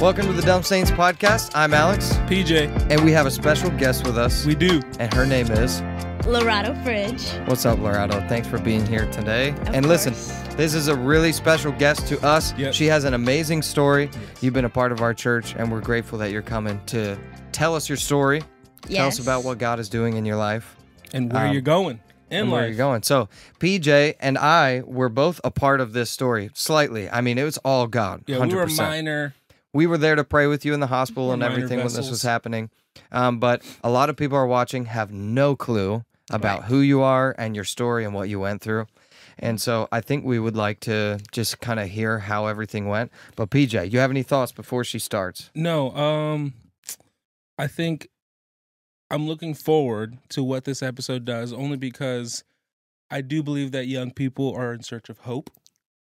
Welcome to the Dumb Saints podcast. I'm Alex. PJ. And we have a special guest with us. We do. And her name is... Lerato Fridge. What's up, Lerato? Thanks for being here today. Of listen, course. this is a really special guest to us. Yep. She has an amazing story. You've been a part of our church, and we're grateful that you're coming to tell us your story. Yes. Tell us about what God is doing in your life. And where you're going in And life. where you're going. So, PJ and I were both a part of this story, slightly. I mean, it was all God, Yeah, 100%. we were minor. We were there to pray with you in the hospital and Minor everything when this vessels. was happening. But a lot of people are watching, have no clue about Right. who you are and your story and what you went through. And so I think we would like to just kind of hear how everything went. But PJ, you have any thoughts before she starts? No, I think I'm looking forward to what this episode does, only because I do believe that young people are in search of hope.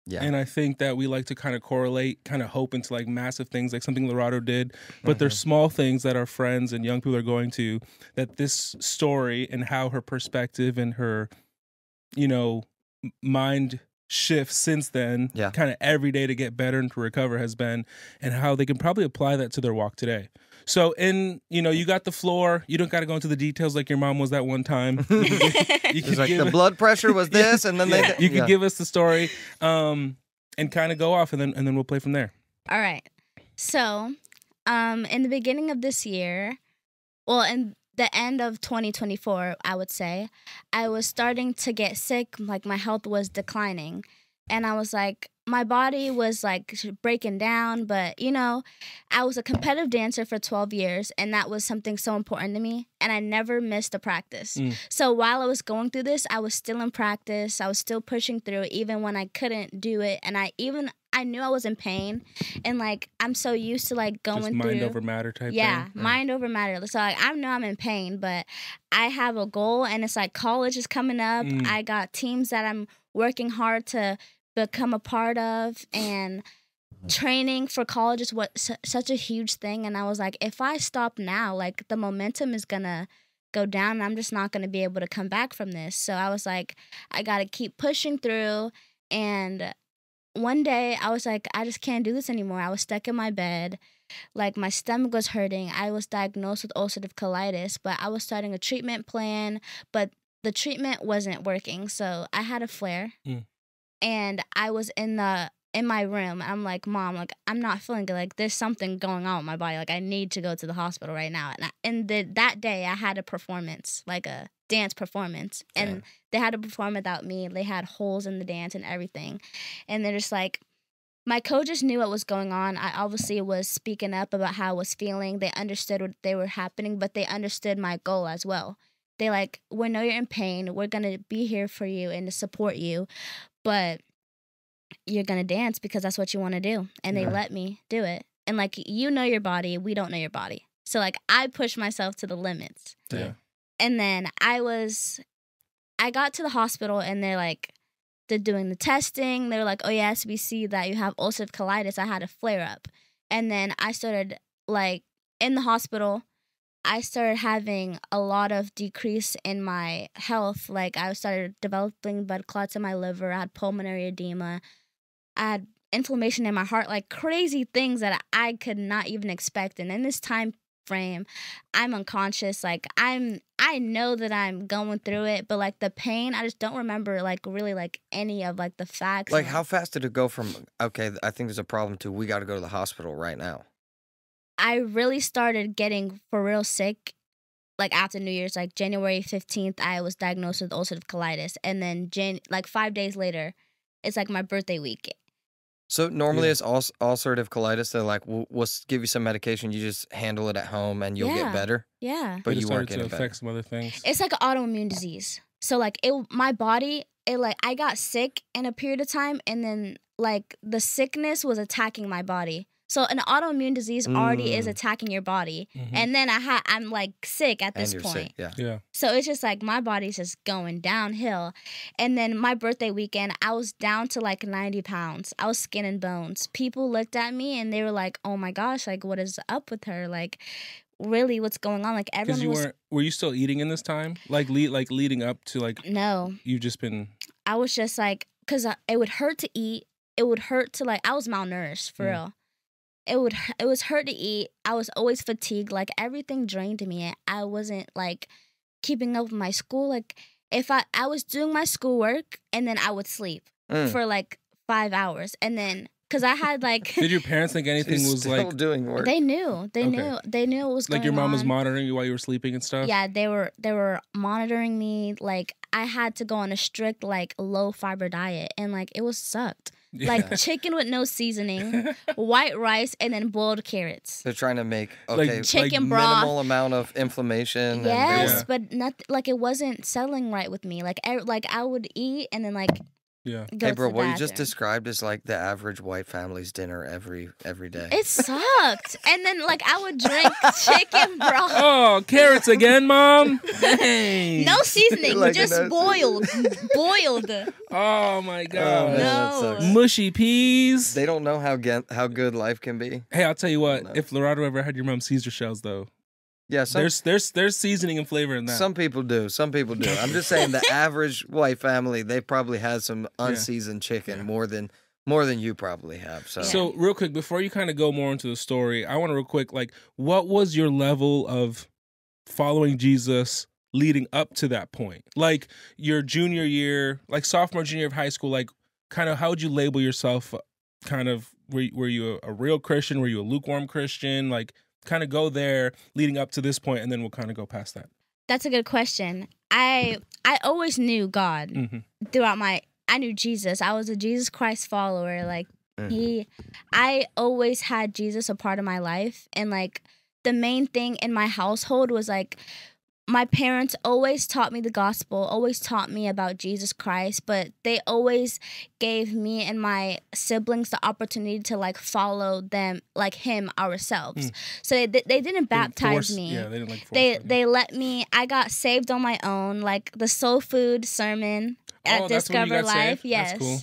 Yeah. And I think that we like to kind of correlate kind of hope into like massive things, like something Lerato did. But there's small things that our friends and young people are going to, that this story and how her perspective and her, mind shifts since then, Yeah. kind of every day to get better and to recover has been, and how they can probably apply that to their walk today. So, you got the floor. You don't got to go into the details like your mom was that one time. You It's like the blood pressure was this, and then you could give us the story, and kind of go off, and then we'll play from there. All right. So, in the beginning of this year, in the end of 2024, I would say, I was starting to get sick. Like, my health was declining. And I was like, my body was like breaking down. But, I was a competitive dancer for 12 years. And that was something so important to me. And I never missed a practice. So while I was going through this, I was still in practice. I was still pushing through even when I couldn't do it. And I knew I was in pain. And like, I'm so used to like going Just through. mind over matter type Yeah, thing. mind over matter. So like, I know I'm in pain, but I have a goal, and it's like college is coming up. I got teams that I'm working hard to become a part of, and training for college is such a huge thing. And I was like, if I stop now, like the momentum is gonna go down, and I'm just not gonna be able to come back from this. So I was like, I gotta keep pushing through. And one day I was like, I just can't do this anymore. I was stuck in my bed. Like, my stomach was hurting. I was diagnosed with ulcerative colitis, but I was starting a treatment plan, but the treatment wasn't working. So I had a flare, and I was in my room. I'm like, Mom, like, I'm not feeling good. Like, there's something going on with my body. Like, I need to go to the hospital right now. And that day I had a performance, like a dance performance, and they had to perform without me. They had holes in the dance and everything. And they're just like, my coaches knew what was going on. I obviously was speaking up about how I was feeling. They understood what they were happening, but they understood my goal as well. They like, we know you're in pain. We're going to be here for you and to support you, but you're going to dance because that's what you want to do. And they let me do it. And like, you know your body. We don't know your body. So like, I pushed myself to the limits. Yeah. And then I got to the hospital, and they're doing the testing. They were like, oh, yes, we see that you have ulcerative colitis. I had a flare up. And then I started, like, in the hospital, I started having a lot of decrease in my health. Like, I started developing blood clots in my liver. I had pulmonary edema. I had inflammation in my heart, like crazy things that I could not even expect. And in this time frame, I'm unconscious. Like, I know that I'm going through it, but like the pain, I just don't remember like really like any of like the facts. Like, how fast did it go from, okay, I think there's a problem, to we got to go to the hospital right now? I really started getting for real sick like after New Year's. Like January 15th, I was diagnosed with ulcerative colitis. And then 5 days later, it's like my birthday week. So normally it's ulcerative colitis. They're like, we'll give you some medication. You just handle it at home and you'll get better. Yeah. But It you started weren't to getting affect better. some other things. It's like an autoimmune disease. So like my body, I got sick in a period of time, and then like the sickness was attacking my body. So an autoimmune disease already is attacking your body. And then I'm like sick at this And you're point. sick, Yeah. So it's just like my body's just going downhill. And then my birthday weekend, I was down to like 90 pounds. I was skin and bones. People looked at me and they were like, oh my gosh, like what is up with her? Like, really, what's going on? Like, everyone was... Were you still eating in this time? Like leading up to like... No. You've just been... I was just like, because it would hurt to eat. It would hurt to like, I was malnourished for real. it was hard to eat. I was always fatigued. Like everything drained me. I wasn't like keeping up with my school. Like if I was doing my schoolwork and then I would sleep for like 5 hours, and then because I had like. Did your parents think anything She's was still like? Doing work. They knew. They knew it was going Like your mom was on. monitoring you while you were sleeping and stuff. Yeah, they were monitoring me. Like I had to go on a strict like low fiber diet, and like it was sucked. Like chicken with no seasoning, white rice, and then boiled carrots. They're trying to make chicken broth. minimal amount of inflammation. Yes, And but not like it wasn't settling right with me. Like I would eat and then like Yeah. go hey, to bro, the what you just bathroom. described is like the average white family's dinner every day. It sucked, and then like I would drink chicken broth. Oh, carrots again, Mom. Dang. No seasoning, Like just that. boiled. Oh my God. man, that No. sucks. Mushy peas. They don't know how good life can be. Hey, I'll tell you what. No. If Lerato ever had your mom's Caesar shells, though, Yeah, there's seasoning and flavor in that. some people do. Some people do. I'm just saying the average white family, they probably had some unseasoned chicken more than you probably have. So, So real quick, before you kind of go more into the story, I want to real quick, like, what was your level of following Jesus leading up to that point? Like your junior year, like sophomore, junior year of high school, like kind of how would you label yourself? Kind of, were you a real Christian? Were you a lukewarm Christian? Like kind of go there leading up to this point, and then we'll kind of go past that. That's a good question. I always knew God throughout I knew Jesus. I was a Jesus Christ follower. Like I always had Jesus a part of my life, and like the main thing in my household was like my parents always taught me the gospel, always taught me about Jesus Christ, but they always gave me and my siblings the opportunity to like follow them, like him ourselves. So they didn't baptize me. Yeah, they didn't like force They let me. I got saved on my own, like the soul food sermon at that's when you Discover got Life. saved? Yes. That's cool.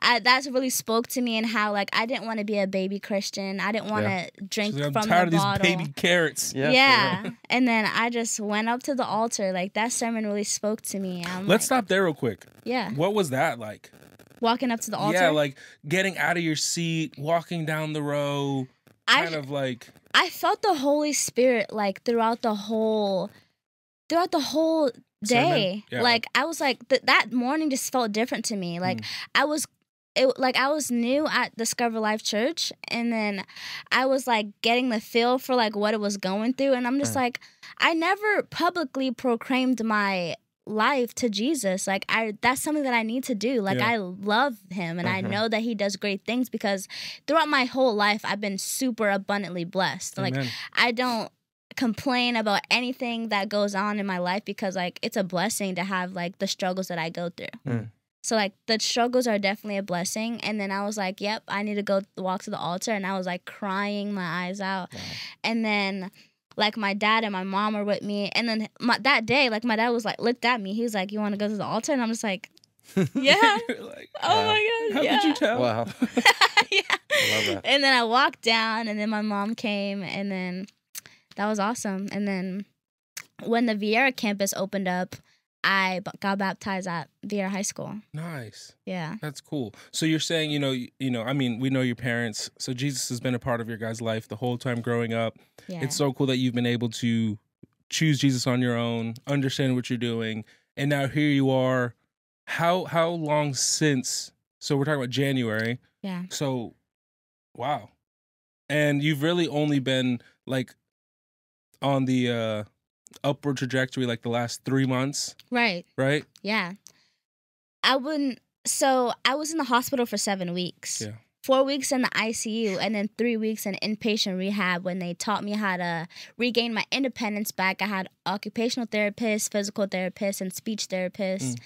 That really spoke to me, and how like I didn't want to be a baby Christian. I didn't want to drink I'm from tired the of bottle. these baby carrots. Yeah. And then I just went up to the altar. Like that sermon really spoke to me. Let's stop there real quick. Yeah. What was that like? Walking up to the altar. Yeah, like getting out of your seat, walking down the row, kind of like. I felt the Holy Spirit like throughout the whole day. Yeah. Like I was like that morning just felt different to me. Like I was new at Discover Life Church, and then I was like getting the feel for like what it was going through, and I'm just like, I never publicly proclaimed my life to Jesus. Like that's something that I need to do. Like I love him, and I know that he does great things, because throughout my whole life I've been super abundantly blessed. Amen. Like I don't complain about anything that goes on in my life, because like it's a blessing to have like the struggles that I go through. So like the struggles are definitely a blessing. And then I was like, yep, I need to go walk to the altar, and I was like crying my eyes out. Wow. And then like my dad and my mom were with me, and then that day like my dad was like looked at me, he was like, you want to go to the altar? And I'm just like, yeah. Like, oh my God, how yeah. could you tell? wow. Yeah. I love that. And then I walked down, and then my mom came, and then that was awesome. And then when the Vieira campus opened up, I got baptized at Vieira High School. Nice. Yeah. That's cool. So you're saying, I mean, we know your parents. So Jesus has been a part of your guys' life the whole time growing up. Yeah. It's so cool that you've been able to choose Jesus on your own, understand what you're doing, and now here you are. How long since? So we're talking about January. Yeah. So, wow. And you've really only been like on the upward trajectory like the last 3 months, Right. right? Yeah. I was in the hospital for 7 weeks. Yeah. 4 weeks in the ICU, and then 3 weeks in inpatient rehab, when they taught me how to regain my independence back. I had occupational therapists, physical therapists, and speech therapists,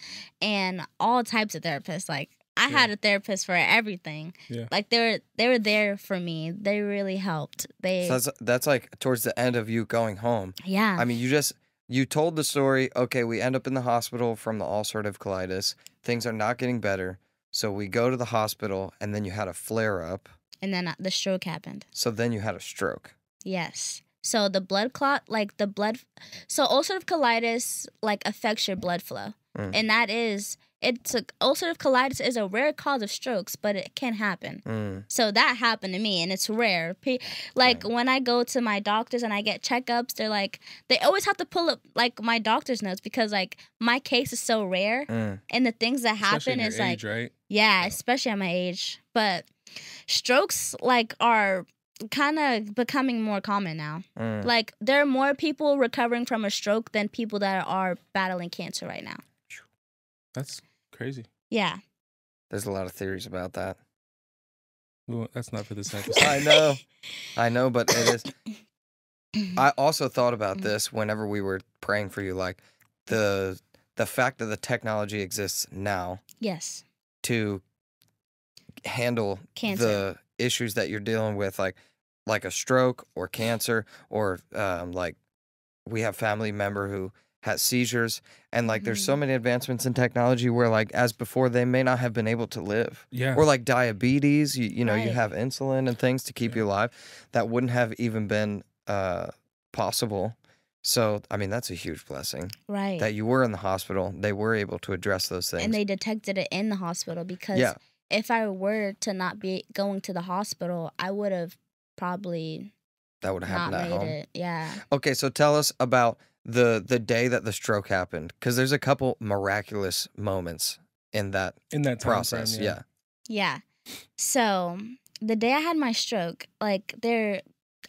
and all types of therapists. Like I had a therapist for everything. Yeah. Like they were there for me. They really helped. So that's like towards the end of you going home. Yeah. I mean, you told the story. Okay, we end up in the hospital from the ulcerative colitis. Things are not getting better. So we go to the hospital, and then you had a flare up. And then the stroke happened. So then you had a stroke. Yes. So the blood clot, so ulcerative colitis like affects your blood flow. And that is it's ulcerative colitis is a rare cause of strokes, but it can happen. So that happened to me, and it's rare. Like when I go to my doctors and I get checkups, they're like, they always have to pull up like my doctor's notes because like my case is so rare, and the things that happen is like, right? Yeah, especially at my age. But strokes like are kind of becoming more common now. Like there are more people recovering from a stroke than people that are battling cancer right now. That's crazy. Yeah. There's a lot of theories about that. Well, that's not for this episode. I know, but it is. I also thought about this whenever we were praying for you, like the fact that the technology exists now. Yes. To handle cancer. The issues that you're dealing with, like a stroke or cancer, or like we have family member who has seizures, and like there's so many advancements in technology where like as before they may not have been able to live. Yeah. Or like diabetes, you know, Right. you have insulin and things to keep you alive that wouldn't have even been possible. So, I mean, that's a huge blessing. Right. That you were in the hospital. They were able to address those things. And they detected it in the hospital because if I were to not be going to the hospital, I would have probably that would have happened not at made home. it. Yeah. Okay, so tell us about the day that the stroke happened, because there's a couple miraculous moments in that time process. frame, Yeah. So the day I had my stroke, like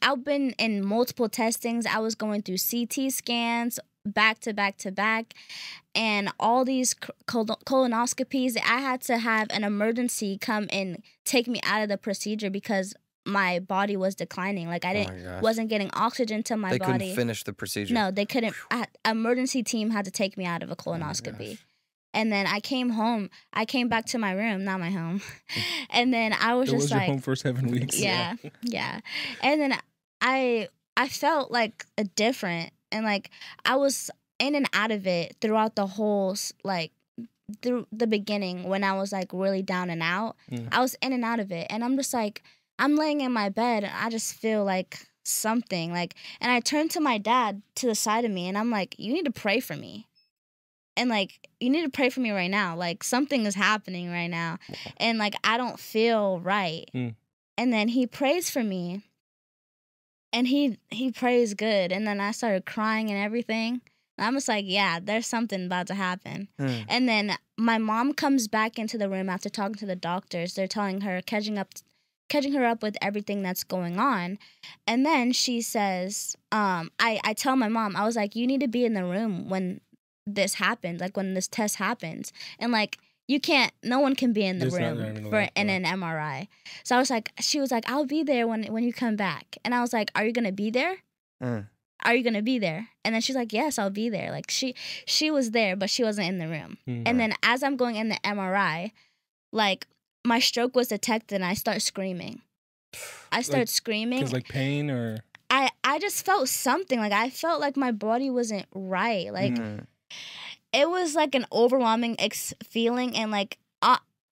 I've been in multiple testings. I was going through CT scans back to back to back, and all these colonoscopies. I had to have an emergency come and take me out of the procedure because my body was declining. Like wasn't getting oxygen to my body. They couldn't finish the procedure. No, they couldn't. Emergency team had to take me out of a colonoscopy. And then I came home. I came back to my room, not my home. And then I was just like, your home for 7 weeks. Yeah. And then I felt like a different, and like I was in and out of it throughout the whole, like through the beginning when I was like really down and out. I was in and out of it, and I'm just like, I'm laying in my bed and I just feel like something, like, and I turned to my dad to the side of me and I'm like, you need to pray for me. And like, you need to pray for me right now. Like something is happening right now. And like, I don't feel right. And then he prays for me. And he prays good. And then I started crying and everything. And I'm just like, yeah, there's something about to happen. And then my mom comes back into the room after talking to the doctors. They're telling her, catching her up with everything that's going on. And then she says, I tell my mom, I was like, you need to be in the room when this happens, like when this test happens. And like, no one can be in the room in an MRI. So I was like, she was like, I'll be there when you come back. And I was like, are you going to be there? Are you going to be there? And then she's like, yes, I'll be there. Like she was there, but she wasn't in the room. And then as I'm going in the MRI, like my stroke was detected and I start screaming. I started screaming. Because like pain or? I just felt something. Like I felt like my body wasn't right. Like it was like an overwhelming feeling, and like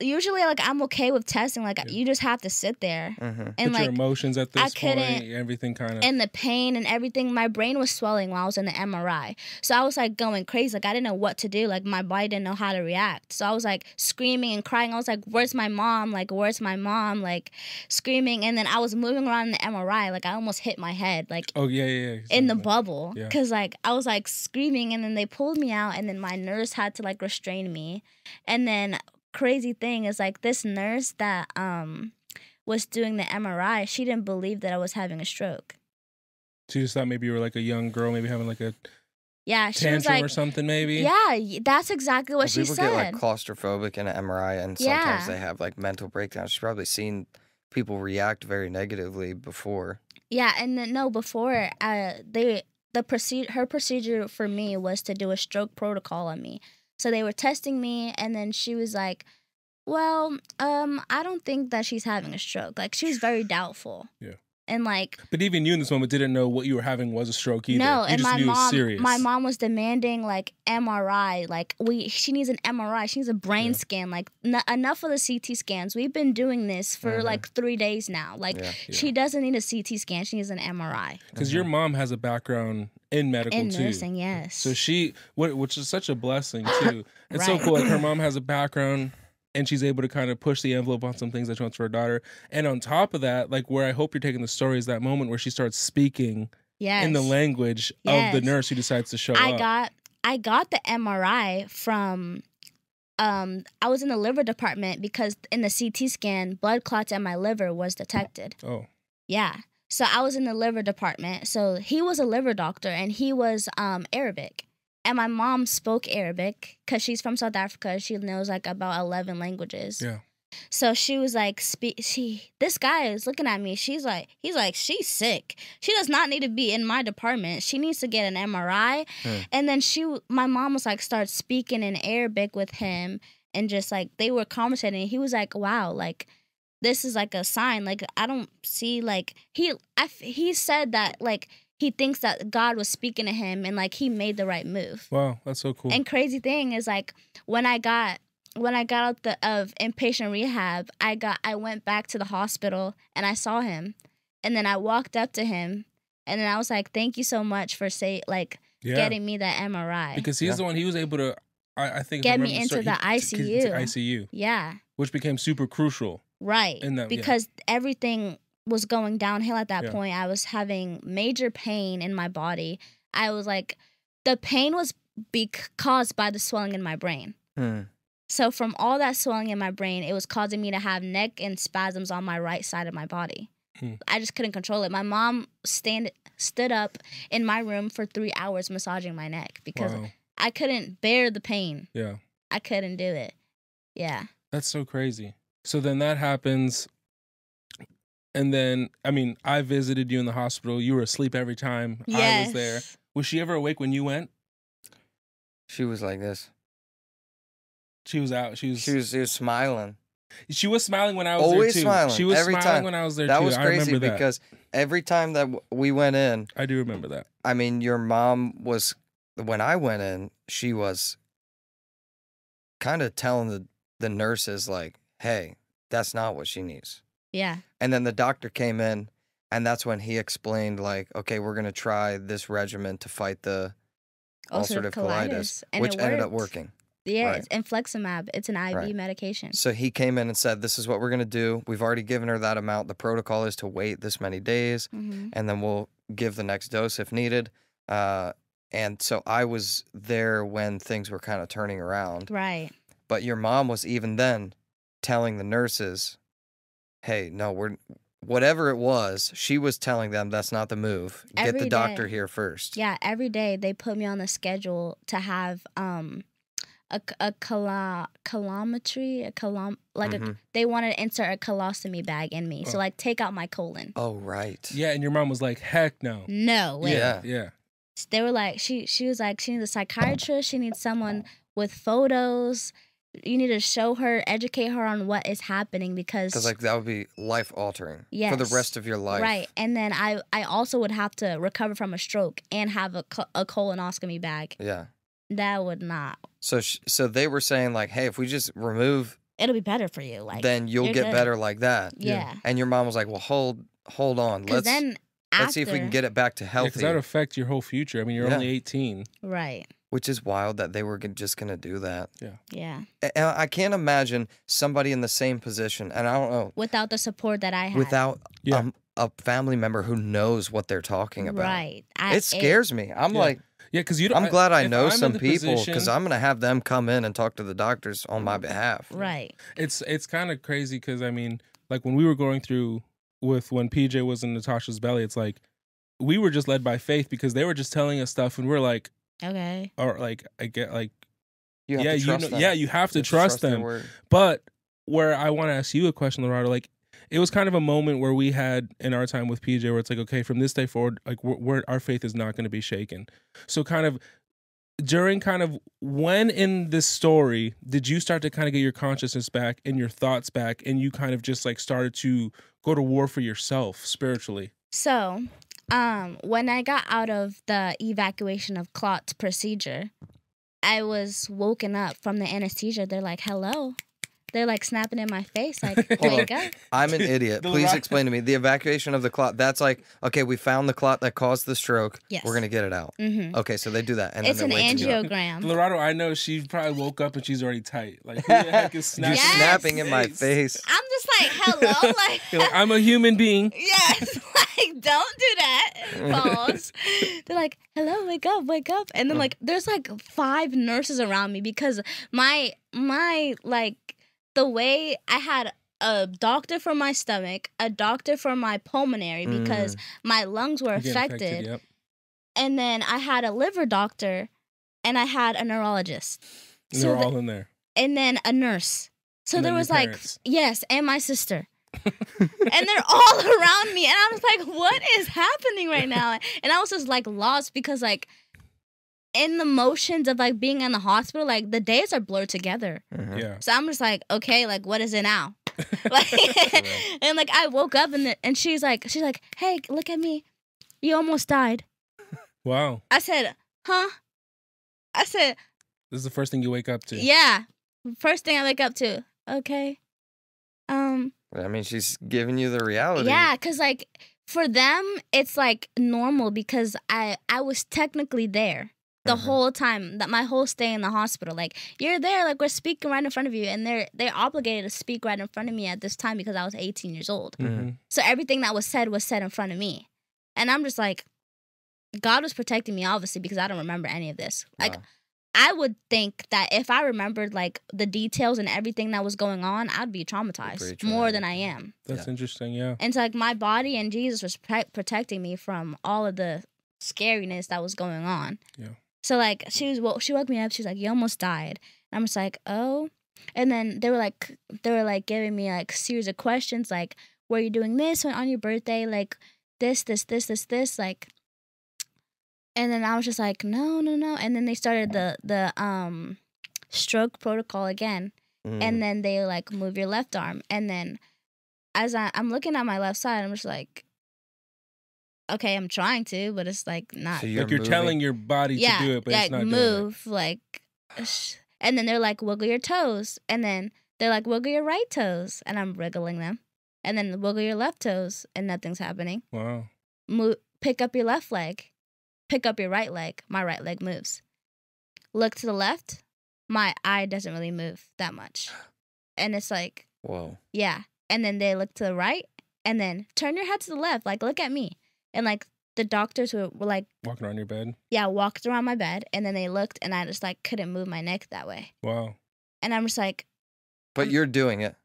usually like I'm okay with testing. Like you just have to sit there and put like your emotions at this point, everything kind of, and the pain and everything. My brain was swelling while I was in the MRI, so I was like going crazy. Like I didn't know what to do. Like my body didn't know how to react. So I was like screaming and crying. I was like, "Where's my mom? Like where's my mom?" Like screaming, and then I was moving around in the MRI. Like I almost hit my head. Like in the bubble, because like I was like screaming, and then they pulled me out, and then my nurse had to like restrain me, and then. Crazy thing is like this nurse that was doing the MRI, she didn't believe that I was having a stroke. She just thought maybe you were like a young girl, maybe having like a she tantrum was like, or something, maybe. Yeah, that's exactly what she said. People get like claustrophobic in an MRI, and sometimes they have like mental breakdowns. She's probably seen people react very negatively before. Yeah, and then before her procedure for me was to do a stroke protocol on me. So they were testing me, and then she was like, well, I don't think that she's having a stroke. Like, she was very doubtful. Yeah. And like, but even you in this moment didn't know what you were having was a stroke either. No, you and just knew it was serious. my mom was demanding like MRI. Like she needs an MRI. She needs a brain scan. Like enough of the CT scans. We've been doing this for like 3 days now. Like she doesn't need a CT scan. She needs an MRI. Because your mom has a background in medical In too. nursing, yes. So which is such a blessing too. It's so Right. cool. Like her mom has a background and she's able to kind of push the envelope on some things that she wants for her daughter. And on top of that, like where I hope you're taking the story is that moment where she starts speaking Yes. in the language of the nurse who decides to show up. I got the MRI from I was in the liver department because in the CT scan, blood clots in my liver was detected. Oh. Yeah. So I was in the liver department. So he was a liver doctor and he was Arabic. And my mom spoke Arabic because she's from South Africa. She knows like about 11 languages. Yeah. So she was like, this guy is looking at me. He's like, she's sick. She does not need to be in my department. She needs to get an MRI. And then my mom was like, start speaking in Arabic with him. And just like, they were conversating. He was like, wow, like, this is like a sign. Like, I don't see like, he said that like, he thinks that God was speaking to him and like, he made the right move. Wow, that's so cool. And crazy thing is like, when I got out of inpatient rehab, I went back to the hospital and I saw him, and then I walked up to him, and then I was like, "Thank you so much for getting me that MRI." Because he's the one. He was able to, I think, get me into the ICU. Into ICU. Yeah. Which became super crucial. Right. Because everything was going downhill at that point. I was having major pain in my body. I was like, the pain was caused by the swelling in my brain. So from all that swelling in my brain, it was causing me to have neck and spasms on my right side of my body. I just couldn't control it. My mom stood up in my room for 3 hours massaging my neck because I couldn't bear the pain. Yeah. I couldn't do it. Yeah. That's so crazy. So then that happens. And then, I mean, I visited you in the hospital. You were asleep every time I was there. Was she ever awake when you went? She was like this. She was out. She was smiling. She was smiling when I was Always there too. Smiling. She was every smiling time. when I was there that too. Was crazy I remember that. Because every time that we went in, I do remember that. I mean, your mom was, when I went in, she was kind of telling the nurses like, "Hey, that's not what she needs." Yeah. And then the doctor came in, and that's when he explained like, "Okay, we're gonna try this regimen to fight the ulcerative colitis," which ended up working. Yeah, it's infliximab. It's an IV medication. So he came in and said, "This is what we're going to do. We've already given her that amount. The protocol is to wait this many days, and then we'll give the next dose if needed." And so I was there when things were kind of turning around. Right. But your mom was even then telling the nurses, "Hey, no, whatever it was, she was telling them that's not the move. Get the doctor here first." Yeah, every day they put me on the schedule to have a colometry, they wanted to insert a colostomy bag in me. So like take out my colon. Oh, right. Yeah, and your mom was like, "Heck no." No. Like, yeah. They were like, she was like, she needs a psychiatrist. She needs someone with photos. You need to show her, educate her on what is happening because like that would be life altering for the rest of your life. Right. And then I also would have to recover from a stroke and have a colonoscopy bag. Yeah. That would not. So they were saying like, "Hey, if we just remove, it'll be better for you. Like then you'll get better like that." Yeah. And your mom was like, "Well, hold on. Let's see if we can get it back to healthy." Because that would affect your whole future. I mean, you're only 18. Right. Which is wild that they were just going to do that. Yeah. Yeah. And I can't imagine somebody in the same position, and I don't know. Without the support that I had. Without a family member who knows what they're talking about. Right. It scares me. I'm like... Yeah, because you don't. I'm glad I know some people because I'm gonna have them come in and talk to the doctors on my behalf. Right. It's kind of crazy because I mean, like when we were going through when PJ was in Natasha's belly, it's like we were just led by faith because they were just telling us stuff and we're like, okay, or like I get like, you have to trust them. Yeah, you have to trust them. But where I want to ask you a question, Lerato, like. It was kind of a moment where we had in our time with PJ where it's like, okay, from this day forward, like our faith is not going to be shaken. So kind of during kind of when in this story did you start to kind of get your consciousness back and your thoughts back and you kind of just like started to go to war for yourself spiritually? So when I got out of the evacuation of clots procedure, I was woken up from the anesthesia. They're like, hello. they're like snapping in my face, like, Hold wake on. up. I'm an idiot. Please explain to me. The evacuation of the clot, that's like, okay, we found the clot that caused the stroke. Yes. We're going to get it out. Okay, so they do that. And It's then an they're waking you up. angiogram. Lerato, I know she probably woke up and she's already tight. Like, who the heck is snapping? Yes. Snapping in my face. I'm just like, hello, like, You're like, I'm a human being. yes, like, don't do that. Pause. They're like, hello, wake up, wake up. And then, like, there's like 5 nurses around me because my like, the way I had a doctor for my stomach, a doctor for my pulmonary because my lungs were affected. Yep. And then I had a liver doctor and I had a neurologist. And they're all in there. And then a nurse. So And there then was your like, parents. yes, and my sister. And they're all around me. And I was like, what is happening right now? And I was just like lost because like in the motions of like being in the hospital, like the days are blurred together. Yeah. So I'm just like, okay, like what is it now? Like, and like I woke up and she's like, hey, look at me. You almost died. Wow. I said, huh? I said, This is the first thing you wake up to. yeah. First thing I wake up to. Okay. I mean, she's giving you the reality. Yeah, because like for them, it's like normal because I was technically there the whole time, that my whole stay in the hospital. Like you're there, like we're speaking right in front of you, and they're obligated to speak right in front of me at this time because I was 18 years old. So everything that was said in front of me, and I'm just like, God was protecting me obviously because I don't remember any of this. Like I would think that if I remembered like the details and everything that was going on, I'd be traumatized more than I am. That's interesting, yeah. And so like my body and Jesus was protecting me from all of the scariness that was going on. Yeah. So like she woke me up. She was like, "You almost died." And I'm just like, "Oh." And then they were like giving me like series of questions like, "Were you doing this on your birthday? Like this, like." And then I was just like, no. And then they started the stroke protocol again. And then they like move your left arm. And then as I'm looking at my left side, I'm just like, okay, I'm trying to, but it's like not. So You're telling your body to do it, but like it's not move, doing like. And then they're like, wiggle your toes. And then they're like, wiggle your right toes. And I'm wriggling them. And then wiggle your left toes, and nothing's happening. it. Wow. Pick up your left leg. Pick up your right leg. My right leg moves. Look to the left. My eye doesn't really move that much. And it's like, whoa. Yeah. And then they look to the right. And then turn your head to the left. Like, look at me. And like the doctors were like Walking around your bed? Yeah, walked around my bed. And then they looked and I just like couldn't move my neck that way. Wow. And I'm just like. But you're doing it.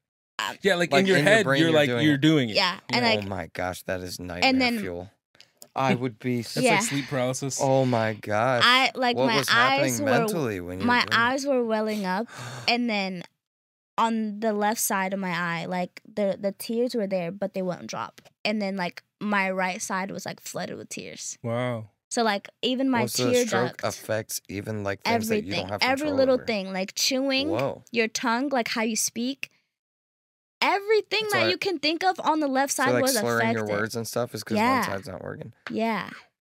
Yeah, like in your head, brain, you're doing it. Yeah. And oh like, my gosh, that is nightmare fuel. I would be. That's like sleep paralysis. Oh my gosh. what my was eyes happening were mentally when you my eyes were welling up, and then on the left side of my eye, like the tears were there, but they wouldn't drop. And then like my right side was like flooded with tears. Wow. So like even my so tear the stroke duct affects even like things that you don't have every control little over. thing, like chewing, Whoa. your tongue, like how you speak. Everything So that you can think of on the left side so like was slurring affected. your words and stuff is because Yeah. one side's not working. Yeah.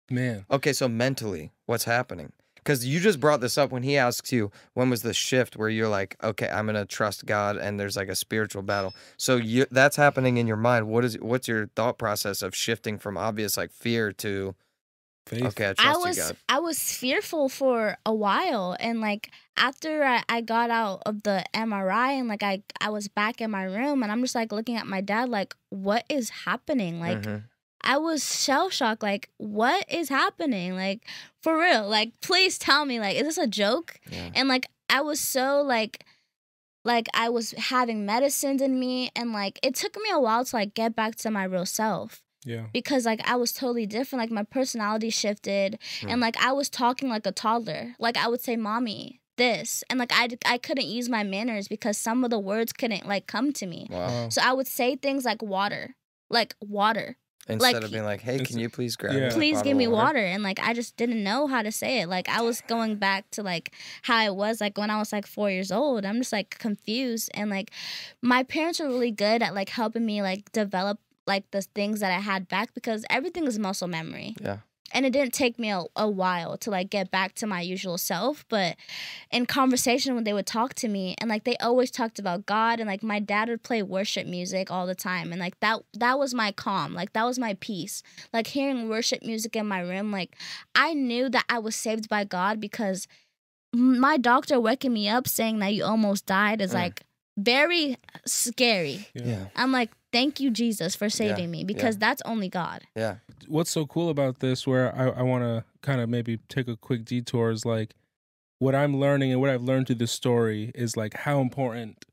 Man. Okay, so mentally, what's happening? Because you just brought this up when he asks you, when was the shift where you're like, okay, I'm going to trust God and there's like a spiritual battle. So that's happening in your mind. What's your thought process of shifting from obvious like fear to, Faith. okay, I trust you, God? I was fearful for a while, and like after I got out of the MRI and like I was back in my room, and I'm just like looking at my dad like, what is happening? Like I was shell shocked, like what is happening? Like for real, like please tell me, like is this a joke? Yeah. And like I was so like I was having medicines in me, and like it took me a while to like get back to my real self. Yeah. Because like I was totally different. Like my personality shifted, and like I was talking like a toddler. Like I would say, "Mommy, this," and like I couldn't use my manners because some of the words couldn't like come to me. Wow. So I would say things like water. Instead of being like, hey, can you please grab me a please bottle give of me water? water. And like I just didn't know how to say it. Like I was going back to like how I was like when I was like 4 years old. I'm just like confused, and like my parents were really good at like helping me like develop like the things that I had back, because everything is muscle memory. Yeah. And it didn't take me a while to like get back to my usual self. But in conversation, when they would talk to me, and like they always talked about God, and like my dad would play worship music all the time, and like that was my calm, like that was my peace. Like hearing worship music in my room, like I knew that I was saved by God, because my doctor waking me up saying that you almost died is like very scary. Yeah. I'm like, thank you, Jesus, for saving me, because that's only God. Yeah. What's so cool about this, where I want to kind of maybe take a quick detour, is like what I'm learning and what I've learned through this story is like how important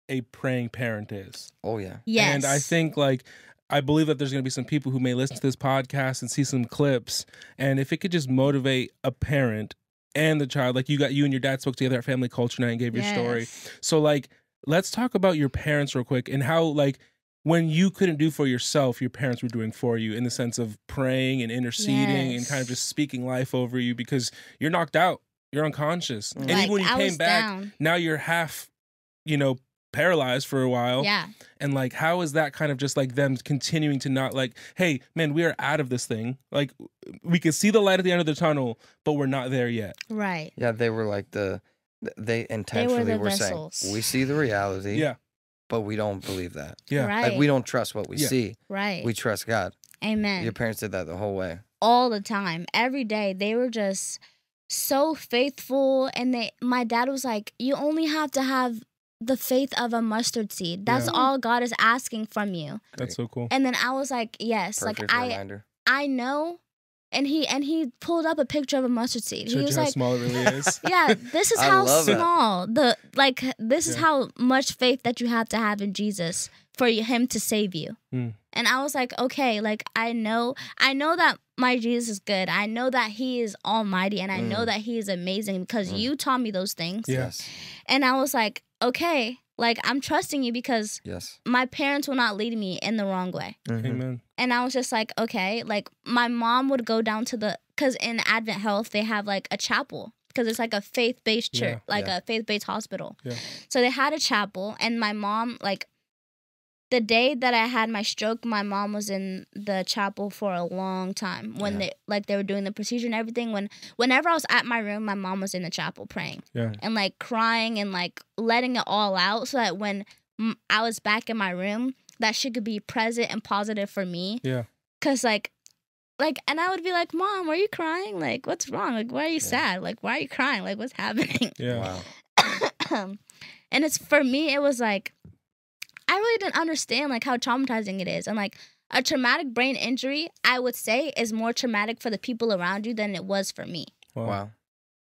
a praying parent is. Oh, yeah. Yes. And I think like, I believe that there's going to be some people who may listen to this podcast and see some clips. And if it could just motivate a parent and the child, like you and your dad spoke together at Family Culture Night and gave your story. So like, let's talk about your parents real quick, and how like when you couldn't do for yourself, your parents were doing for you, in the sense of praying and interceding and kind of just speaking life over you, because you're knocked out, you're unconscious. And Like, even when you I came was back, down. now you're half, paralyzed for a while. Yeah. And like, how is that kind of just like them continuing to not like, hey, man, we are out of this thing. Like, we can see the light at the end of the tunnel, but we're not there yet. Right. Yeah, they were like they intentionally the were vessels. saying, we see the reality, Yeah. but we don't believe that. Yeah. Right. Like, we don't trust what we see. Right. We trust God. Amen. Your parents did that the whole way. All the time, every day. They were just so faithful, and my dad was like, you only have to have the faith of a mustard seed. That's all God is asking from you. That's so cool. And then I was like, yes. Perfect like reminder. I know. And he pulled up a picture of a mustard seed. Showed He was you how like, small it really is. yeah, this is I how love that. small this is how much faith that you have to have in Jesus for him to save you. Mm. And I was like, okay, like I know that my Jesus is good. I know that he is almighty, and I know that he is amazing, because you taught me those things. Yes. And I was like, okay, like I'm trusting you, because Yes. my parents will not lead me in the wrong way. Amen. And I was just like, okay, like my mom would go down to because in Advent Health, they have like a chapel, because it's like a faith-based church, a faith-based hospital. Yeah. So they had a chapel, and my mom, like the day that I had my stroke, my mom was in the chapel for a long time when they were doing the procedure and everything. Whenever I was at my room, my mom was in the chapel praying and like crying and like letting it all out, so that when I was back in my room, that she could be present and positive for me. Yeah. Cause like, and I would be like, Mom, are you crying? Like, what's wrong? Like, why are you sad? Like, why are you crying? Like, what's happening? Yeah. Wow. And it's, for me, it was like, I really didn't understand like how traumatizing it is. And like a traumatic brain injury, I would say, is more traumatic for the people around you than it was for me. Wow.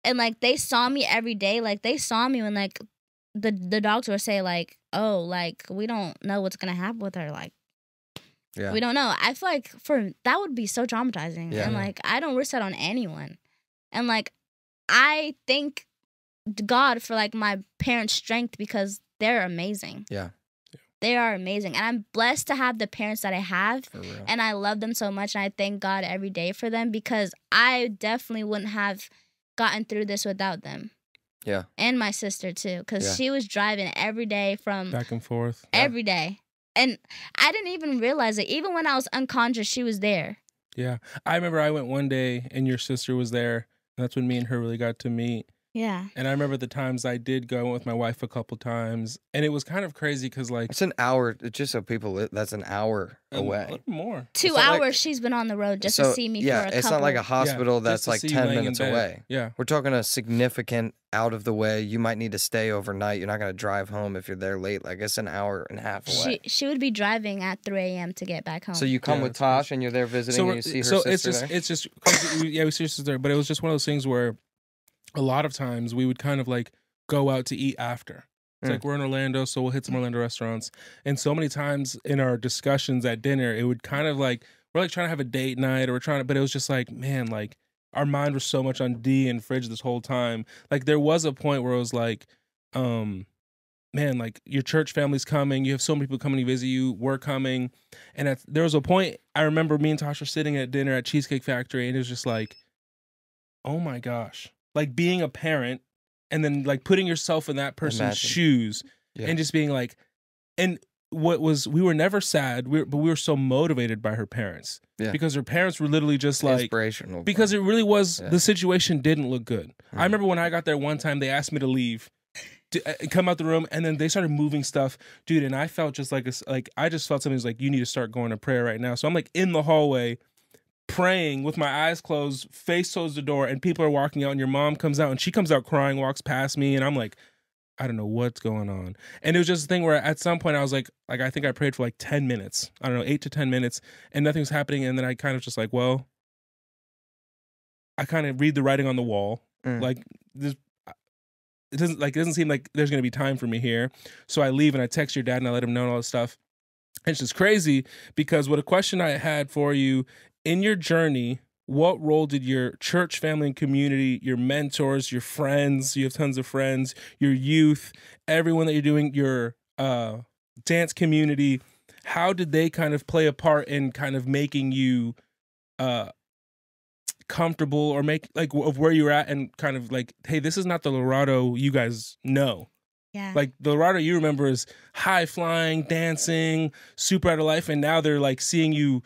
And like they saw me every day. Like they saw me when like the doctor would say like, oh, like we don't know what's gonna happen with her. Like, we don't know. I feel like that would be so traumatizing. Yeah. And like I don't wish that on anyone. And like I thank God for like my parents' strength, because they're amazing. Yeah. They are amazing. And I'm blessed to have the parents that I have. For real. And I love them so much. And I thank God every day for them, because I definitely wouldn't have gotten through this without them. Yeah. And my sister too, because she was driving every day from Back and forth. every day. And I didn't even realize it. Even when I was unconscious, she was there. Yeah. I remember I went one day and your sister was there. And that's when me and her really got to meet. Yeah. And I remember the times I did go. I went with my wife a couple times. And it was kind of crazy because, like, It's an hour, just so people, that's an hour a away. little more. 2 It's not hours like- she's been on the road just to see me for a couple. it's not like a hospital Yeah, that's just to like see you 10 laying in minutes bed. away. Yeah. We're talking a significant out of the way. You might need to stay overnight. You're not going to drive home if you're there late. Like, it's an hour and a half away. She would be driving at 3 a.m. to get back home. So you come Yeah, with it's Tosh and you're there visiting and you see her sister it's just yeah, we see her sister, but it was just one of those things where a lot of times we would kind of like go out to eat after. It's like we're in Orlando, so we'll hit some Orlando restaurants. And so many times in our discussions at dinner, it would kind of like, we're like trying to have a date night, or we're trying to, but it was just like, man, like our mind was so much on D and Fridge this whole time. Like there was a point where it was like, man, like your church family's coming, you have so many people coming to visit you, we're coming. And there was a point, I remember me and Tasha sitting at dinner at Cheesecake Factory, and it was just like, oh my gosh. Like being a parent and then like putting yourself in that person's shoes and just being like, and we were never sad, but we were so motivated by her parents. Yeah. Because her parents were literally just like inspirational. Because it really was the situation didn't look good. I remember when I got there one time, they asked me to leave, to come out the room, and then they started moving stuff, dude. And I felt just like I just felt something was like, you need to start going to prayer right now. So I'm like in the hallway praying with my eyes closed, face towards the door, and people are walking out, and your mom comes out, and she comes out crying, walks past me, and I'm like, I don't know what's going on. And it was just a thing where at some point I was like I think I prayed for like 10 minutes. I don't know, 8 to 10 minutes, and nothing was happening. And then I kind of just like, well, I kind of read the writing on the wall. Like this, it doesn't seem like there's gonna be time for me here. So I leave and I text your dad and I let him know all this stuff. And it's just crazy because what a question I had for you in your journey. What role did your church family and community, your mentors, your friends, you have tons of friends, your youth, everyone that you're doing, your dance community, how did they kind of play a part in kind of making you comfortable or make like of where you're at and kind of like, hey, this is not the Lerato you guys know. Yeah. Like the Lerato you remember is high flying, dancing, super out of life, and now they're like seeing you,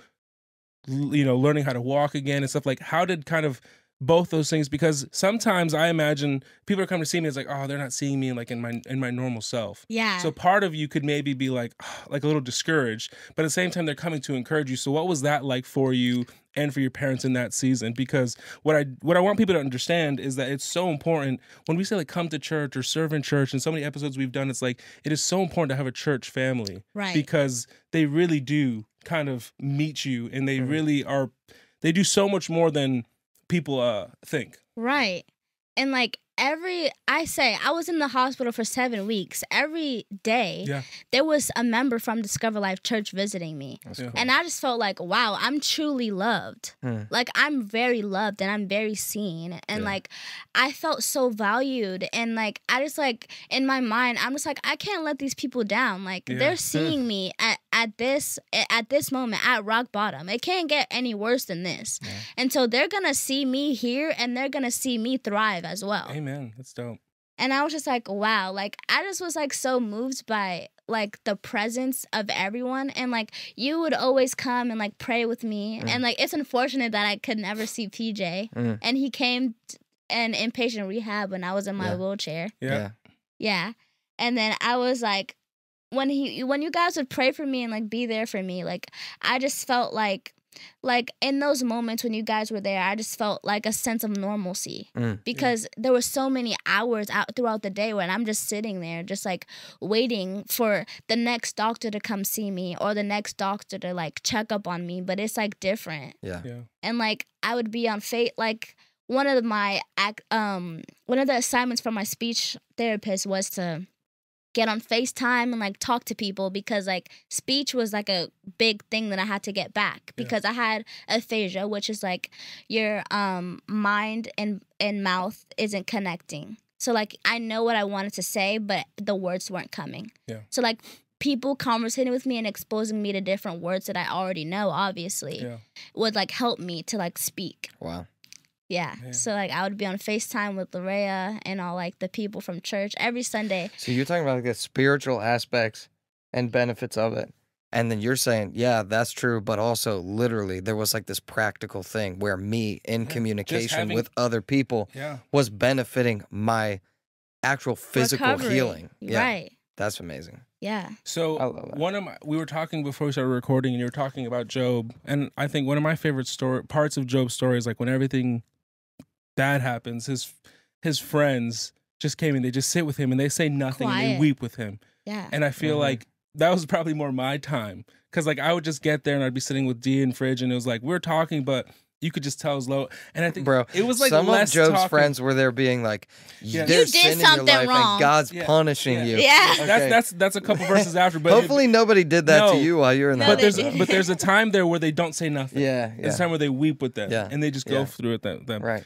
you know, learning how to walk again and stuff. Like, how did kind of both those things, because sometimes I imagine people are coming to see me, it's like, oh, they're not seeing me like in my normal self. Yeah. So part of you could maybe be like a little discouraged, but at the same time they're coming to encourage you. So what was that like for you and for your parents in that season? Because what I want people to understand is that it's so important when we say like come to church or serve in church, and so many episodes we've done, it's like it is so important to have a church family. Right. Because they really do kind of meet you, and they really are, they do so much more than people think. Right. And like I was in the hospital for 7 weeks. Every day there was a member from Discover Life Church visiting me. Cool. And I just felt like, wow, I'm truly loved. Like I'm very loved and I'm very seen. And like I felt so valued. And like I just like in my mind, I'm just like, I can't let these people down. Like they're seeing me at this moment at rock bottom. It can't get any worse than this. And so they're gonna see me here and they're gonna see me thrive as well. Amen. That's dope. And I was just like, wow, like I just was like so moved by like the presence of everyone. And like you would always come and like pray with me. And like it's unfortunate that I could never see PJ. And he came in inpatient rehab when I was in my wheelchair. Yeah. And then I was like, when you guys would pray for me and like be there for me, like I just felt like in those moments when you guys were there, I just felt like a sense of normalcy because there were so many hours out throughout the day when I'm just sitting there just like waiting for the next doctor to come see me or the next doctor to like check up on me, but it's like different. And like I would be on like one of the assignments from my speech therapist was to get on FaceTime and like talk to people because like speech was like a big thing that I had to get back because I had aphasia, which is like your mind and mouth isn't connecting. So like I know what I wanted to say, but the words weren't coming. So like people conversating with me and exposing me to different words that I already know, obviously, would like help me to like speak. Wow. Yeah. So like I would be on FaceTime with Larea and all like the people from church every Sunday. So you're talking about like the spiritual aspects and benefits of it. And then you're saying, yeah, that's true, but also literally there was like this practical thing where me in communication with other people was benefiting my actual physical healing. Yeah. Right. That's amazing. Yeah. So we were talking before we started recording, and you were talking about Job, and I think one of my favorite parts of Job's story is like when everything bad happens, his friends just came in, they just sit with him and they say nothing and they weep with him. Yeah. And I feel like that was probably more my time, because like I would just get there and I'd be sitting with D and Fridge, and it was like we were talking, but you could just tell it was low. And I think, bro, it was like some less of Job's talking. friends were there being like, You there's did sin in something your life wrong. and God's punishing you. Yeah. Okay. That's a couple verses after. But hopefully nobody did that to you while you were in the But there's a time there where they don't say nothing. There's a time where they weep with them. And they just go through it them. Right.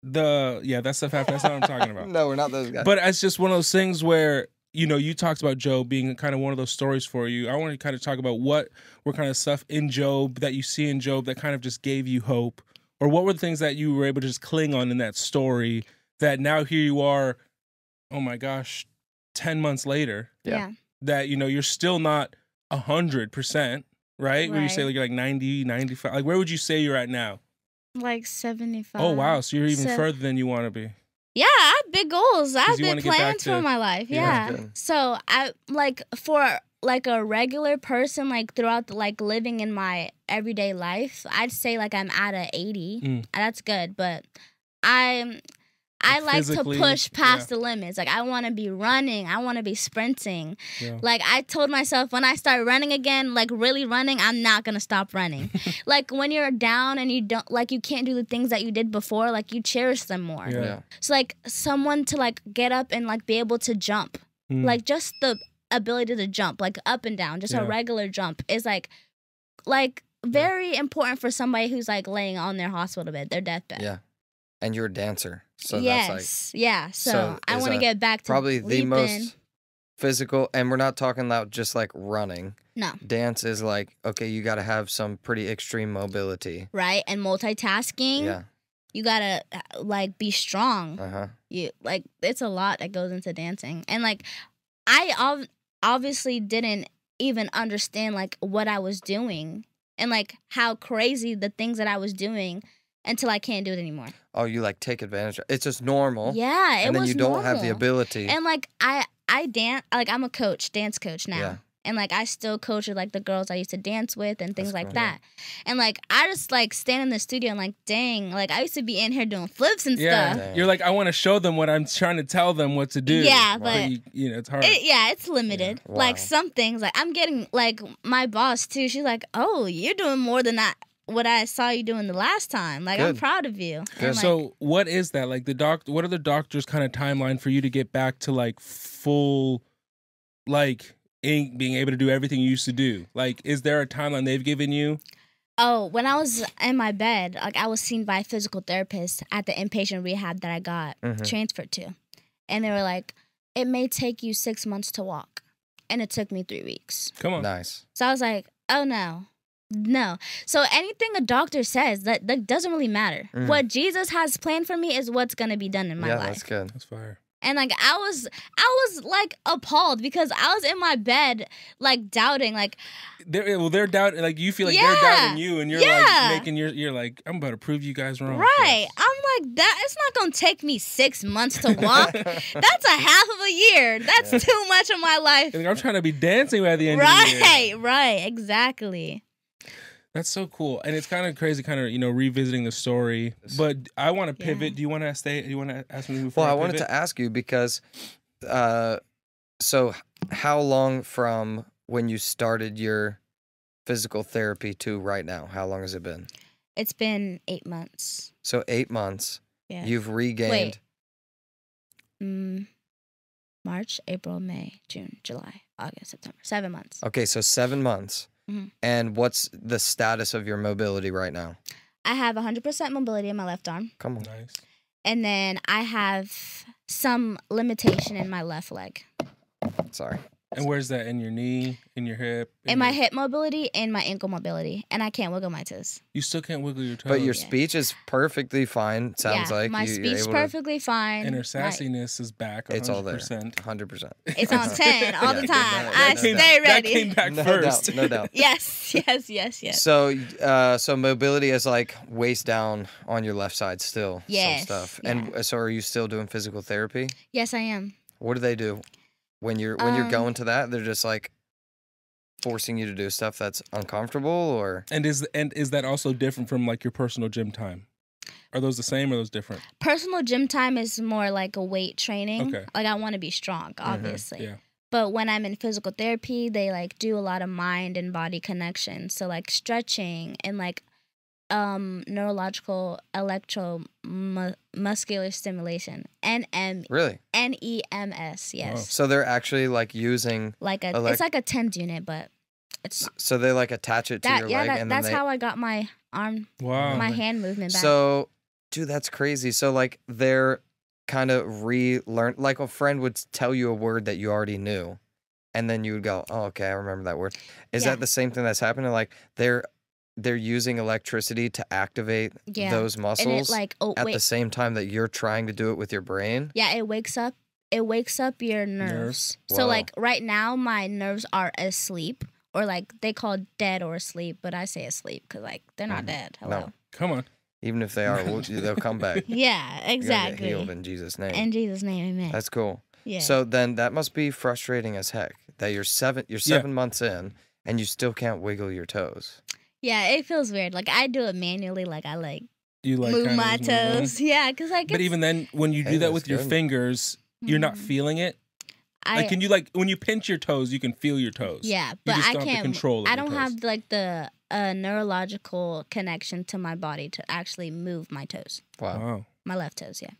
That's the fact. That's not what I'm talking about. No, we're not those guys. But it's just one of those things where, you know, you talked about Job being kind of one of those stories for you. I want to kind of talk about what were kind of stuff in Job that you see in Job that kind of just gave you hope. Or what were the things that you were able to just cling on in that story that now here you are, oh my gosh, 10 months later. Yeah. That, you know, you're still not 100%, right? Where you say Right. like you're like 90, 95. Like where would you say you're at now? Like 75. Oh wow, so you're even So- further than you want to be. Yeah, I have big goals. I have you big wanna get back plans to- for my life. Yeah, Yeah. that's good. So I like for like a regular person, like throughout like living in my everyday life, I'd say like I'm at a 80. Mm. That's good, but I like to physically, push past the limits. Like I want to be running. I want to be sprinting. Yeah. Like I told myself when I start running again, like really running, I'm not going to stop running. Like when you're down and you don't like you can't do the things that you did before, like you cherish them more. Yeah. Yeah. So like someone to like get up and like be able to jump. Mm. Like just the ability to jump, like up and down, just Yeah. a regular jump is like very important for somebody who's like laying on their hospital bed, their deathbed. Yeah. And you're a dancer. So yes. that's like Yeah. So, So I is want to that get back to probably the leaping. most physical, and we're not talking about just like running. No. Dance is like, okay, you got to have some pretty extreme mobility. Right? And multitasking. Yeah. You gotta like be strong. Uh-huh. You like it's a lot that goes into dancing, and like I obviously didn't even understand like what I was doing and like how crazy the things that I was doing until I can't do it anymore. Oh, you like take advantage of it's just normal. Yeah, it and then was you don't have the normal. ability. And like I dance, like I'm a dance coach now. Yeah. And like I still coach with like the girls I used to dance with and things That's like cool. that. And like I just like stand in the studio and like dang, like I used to be in here doing flips and Yeah. stuff. Dang. You're like, I want to show them what I'm trying to tell them what to do. Yeah, but you know, it's hard. it's limited. Yeah. Like Wow. some things, like I'm getting like my boss too. She's like, "Oh, you're doing more than what I saw you doing the last time. Like I'm Good. proud of you." Good. And, like, So what is that? Like what are the doctors' kind of timeline for you to get back to like full, like being able to do everything you used to do? Like, is there a timeline they've given you? oh, when I was in my bed, like I was seen by a physical therapist at the inpatient rehab that I got Mhm. transferred to, and they were like, "It may take you 6 months to walk," and it took me 3 weeks. Come on. Nice. So I was like, "Oh no." No. So anything a doctor says that doesn't really matter. Mhm. What Jesus has planned for me is what's going to be done in my Yeah, life. that's good. That's fire. And like I was like appalled because I was in my bed like doubting like They're doubting. Like you feel like Yeah. they're doubting you, and you're Yeah. like making you're like, I'm about to prove you guys wrong. right. I'm like that it's not going to take me 6 months to walk. That's a half of a year. That's too much of my life. Like, I'm trying to be dancing by the end of the year. Right, exactly. That's so cool, and it's kind of crazy, kind of revisiting the story. But I want to pivot. Yeah. Do you want to stay? Do you want to ask me before? Well, I pivot? wanted to ask you because, so how long from when you started your physical therapy to right now? How long has it been? It's been 8 months. So 8 months. Yeah. You've regained. March, April, May, June, July, August, September. 7 months. Okay, so 7 months. Mhm. And what's the status of your mobility right now? I have 100% mobility in my left arm. Come on. Nice. And then I have some limitation in my left leg. Sorry. And where's that? In your knee? In your hip? In my hip mobility and my ankle mobility. And I can't wiggle my toes. You still can't wiggle your toes. But your Yeah. speech is perfectly fine. Sounds like my you're speech able perfectly fine. and her My- sassiness is back. 100%. It's all there. 100%. It's on 10 all the Yeah, time. no, I no, stay no. That ready. came back No first. doubt. No doubt. Yes. So mobility is like waist down on your left side still. Yes, Some stuff. yeah. And so are you still doing physical therapy? Yes, I am. What do they do when you're going to that? They're just like forcing you to do stuff that's uncomfortable, or And is that also different from like your personal gym time? Are those the same or are those different? Personal gym time is more like a weight training. Okay. Like I want to be strong, obviously. Yeah. But when I'm in physical therapy, they like do a lot of mind and body connection. So like stretching and like neurological muscular stimulation. really? NEMS, yes. Wow. So they're actually like using. Like a Elec- it's like a TENS unit, but it's So they like attach it to that your yeah, leg, that, and then that's they. how I got my arm Wow. my hand movement back. So, dude, that's crazy. So like they're kind of relearn. Like a friend would tell you a word that you already knew, and then you would go, "Oh, okay, I remember that word." Is Yeah. that the same thing that's happening? Like they're using electricity to activate Yeah. those and muscles it like at the same time that you're trying to do it with your brain. yeah, it wakes up your nerves. Whoa. So like right now my nerves are asleep or like they call dead or asleep, but I say asleep because like they're not dead. Hello. No. Come on. Even if they are, they'll come back. Yeah, You're gonna exactly. get healed in Jesus' name. In Jesus' name, amen. That's cool. Yeah. So then that must be frustrating as heck that you're 7 months in and you still can't wiggle your toes. Yeah, it feels weird. Like I do it manually. Like I like You like move kinda my just move them? toes. Yeah, because like But even then, when you do that that's with your good. fingers, you're not feeling it. I Like, can you like when you pinch your toes, you can feel your toes. yeah, You but just I don't have the can't. control of I your don't toes. have like the neurological connection to my body to actually move my toes. Wow. Wow. My left toes. Yeah.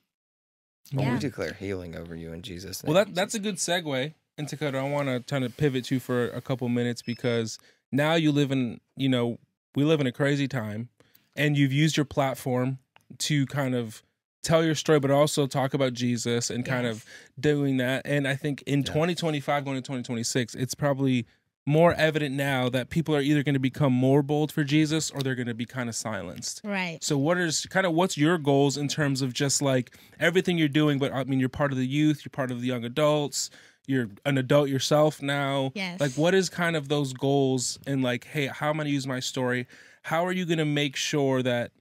Well, Yeah. we declare healing over you in Jesus' name. Well, that's a good segue. And Dakota, I want to kind of pivot to for a couple minutes because now you live in, we live in a crazy time, and you've used your platform to kind of tell your story, but also talk about Jesus and kind of doing that. And I think in 2025 going to 2026, it's probably more evident now that people are either going to become more bold for Jesus or they're going to be kind of silenced. Right. So what's your goals in terms of just like everything you're doing? But I mean, you're part of the youth, you're part of the young adults, you're an adult yourself now. Yes. Like, what is kind of those goals and like, hey, how am I going to use my story? How are you going to make sure that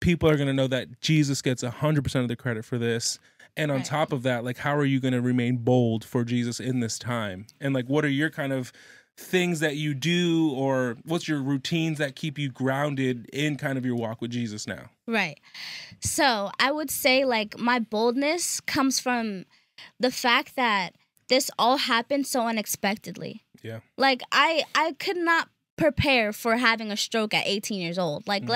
people are going to know that Jesus gets 100% of the credit for this? And on top of that, like, how are you going to remain bold for Jesus in this time? And like, what are your kind of things that you do, or what's your routines that keep you grounded in kind of your walk with Jesus now? Right. So I would say like my boldness comes from the fact that this all happened so unexpectedly. Yeah. Like I could not prepare for having a stroke at 18 years old. Like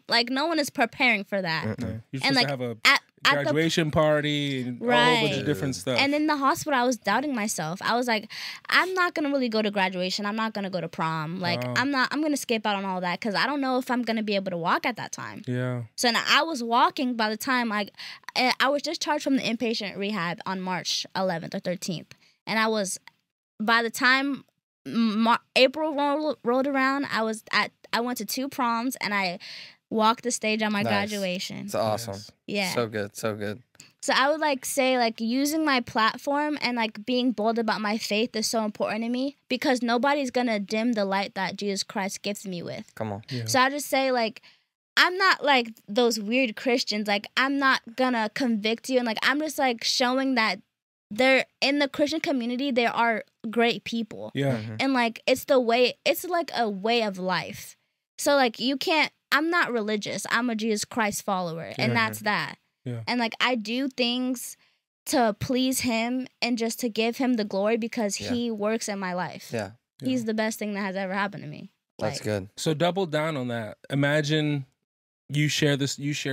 like no one is preparing for that. You're supposed And like to have a at the graduation party and a whole bunch of different stuff. And in the hospital, I was doubting myself. I was like, I'm not going to really go to graduation. I'm not going to go to prom. Like, I'm going to skip out on all that because I don't know if I'm going to be able to walk at that time. Yeah. So now I was walking by the time I was discharged from the inpatient rehab on March 11th or 13th. And by the time April rolled around, I went to 2 proms and I walked the stage on my graduation. It's awesome. Yeah. So good. So good. So I would like say like using my platform and like being bold about my faith is so important to me because nobody's going to dim the light that Jesus Christ gifts me with. Come on. Yeah. So I just say like, I'm not like those weird Christians. Like I'm not going to convict you. And like, I'm just like showing that they're in the Christian community, there are great people. Yeah. And like, it's like a way of life. So like I'm not religious. I'm a Jesus Christ follower. And that's that. Yeah. And like I do things to please him and just to give him the glory because he works in my life. Yeah. He's the best thing that has ever happened to me. That's good. So double down on that. Imagine you share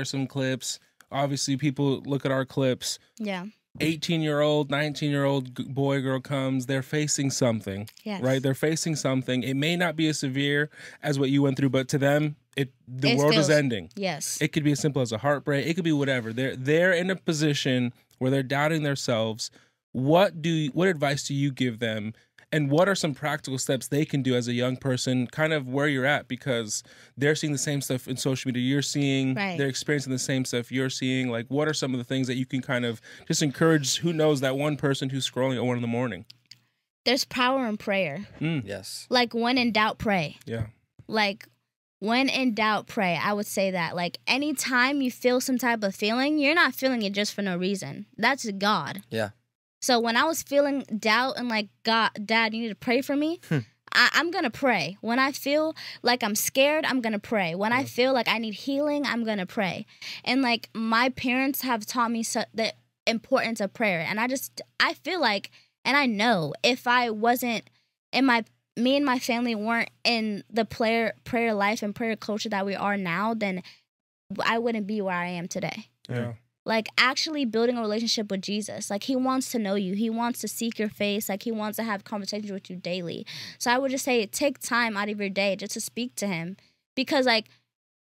some clips. Obviously, people look at our clips. Yeah. 18-year-old, 19-year-old boy, girl comes, they're facing something, Yes. right? They're facing something. It may not be as severe as what you went through, but to them, the world is ending. Yes. It could be as simple as a heartbreak. It could be whatever. They're in a position where they're doubting themselves. What advice do you give them? And what are some practical steps they can do as a young person, kind of where you're at, because they're seeing the same stuff in social media you're seeing. Right. They're experiencing the same stuff you're seeing. Like, what are some of the things that you can kind of just encourage, who knows, that one person who's scrolling at 1 a.m? There's power in prayer. Yes. Like when in doubt, pray. Yeah. Like when in doubt, pray. I would say that. Like anytime you feel some type of feeling, you're not feeling it just for no reason. That's God. Yeah. So when I was feeling doubt and like, God, Dad, you need to pray for me, I'm going to pray. When I feel like I'm scared, I'm going to pray. When I feel like I need healing, I'm going to pray. And like my parents have taught me the importance of prayer. And I feel like, and I know if I wasn't me and my family weren't in the prayer life and prayer culture that we are now, then I wouldn't be where I am today. Yeah. Like actually building a relationship with Jesus. Like he wants to know you. He wants to seek your face. Like he wants to have conversations with you daily. So I would just say take time out of your day just to speak to him. Because like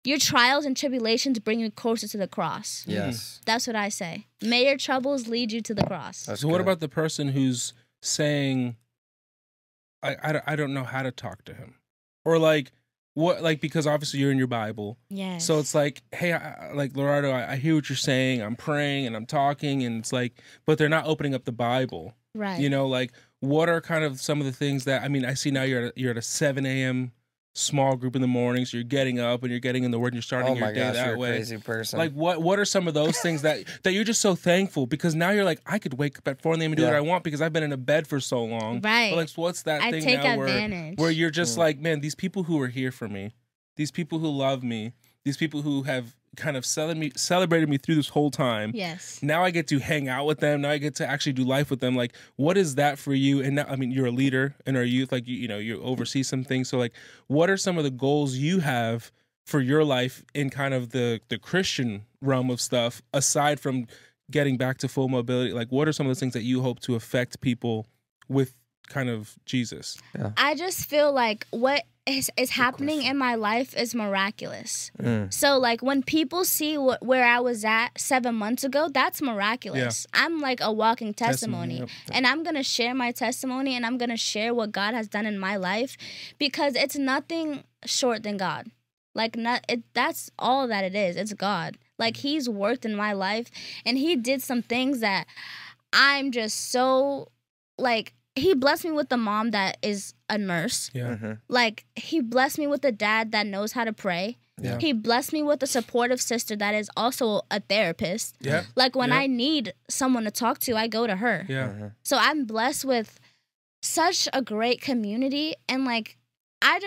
your trials and tribulations bring you closer to the cross. Yes. That's what I say. May your troubles lead you to the cross. So what about the person who's saying, I don't know how to talk to him? Or like, what, like, because obviously you're in your Bible. Yes. So it's like, hey, like, Lerato, I hear what you're saying. I'm praying and I'm talking, and it's like, but they're not opening up the Bible. Right. You know, like, what are kind of some of the things that, I mean, I see now you're at a 7 a.m. small group in the morning, so you're getting up and you're getting in the word and you're starting your day that you're way. A crazy person. Like what are some of those things that you're just so thankful, because now you're like, I could wake up at 4 a.m. and do what I want because I've been in a bed for so long. Right. But like, what's that I thing take now advantage. where you're just like, man, these people who are here for me, these people who love me, these people who have kind of celebrated me through this whole time. Yes. Now I get to hang out with them. Now I get to actually do life with them. Like, what is that for you? And now, I mean, you're a leader in our youth. Like, you know, you oversee some things. So, like, what are some of the goals you have for your life in kind of the Christian realm of stuff, aside from getting back to full mobility? Like, what are some of those things that you hope to affect people with kind of Jesus? Yeah. I just feel like what is happening in my life is miraculous. So like when people see where I was at 7 months ago, that's miraculous. I'm like a walking testimony. And I'm going to share my testimony, and I'm going to share what God has done in my life, because it's nothing short than God. Like that's all that it is. It's God. Like he's worked in my life, and he did some things that I'm just so like, he blessed me with the mom that is a nurse. Yeah. Like, he blessed me with a dad that knows how to pray. Yeah. He blessed me with a supportive sister that is also a therapist. Yeah. Like, when I need someone to talk to, I go to her. Yeah. So I'm blessed with such a great community. And, like, I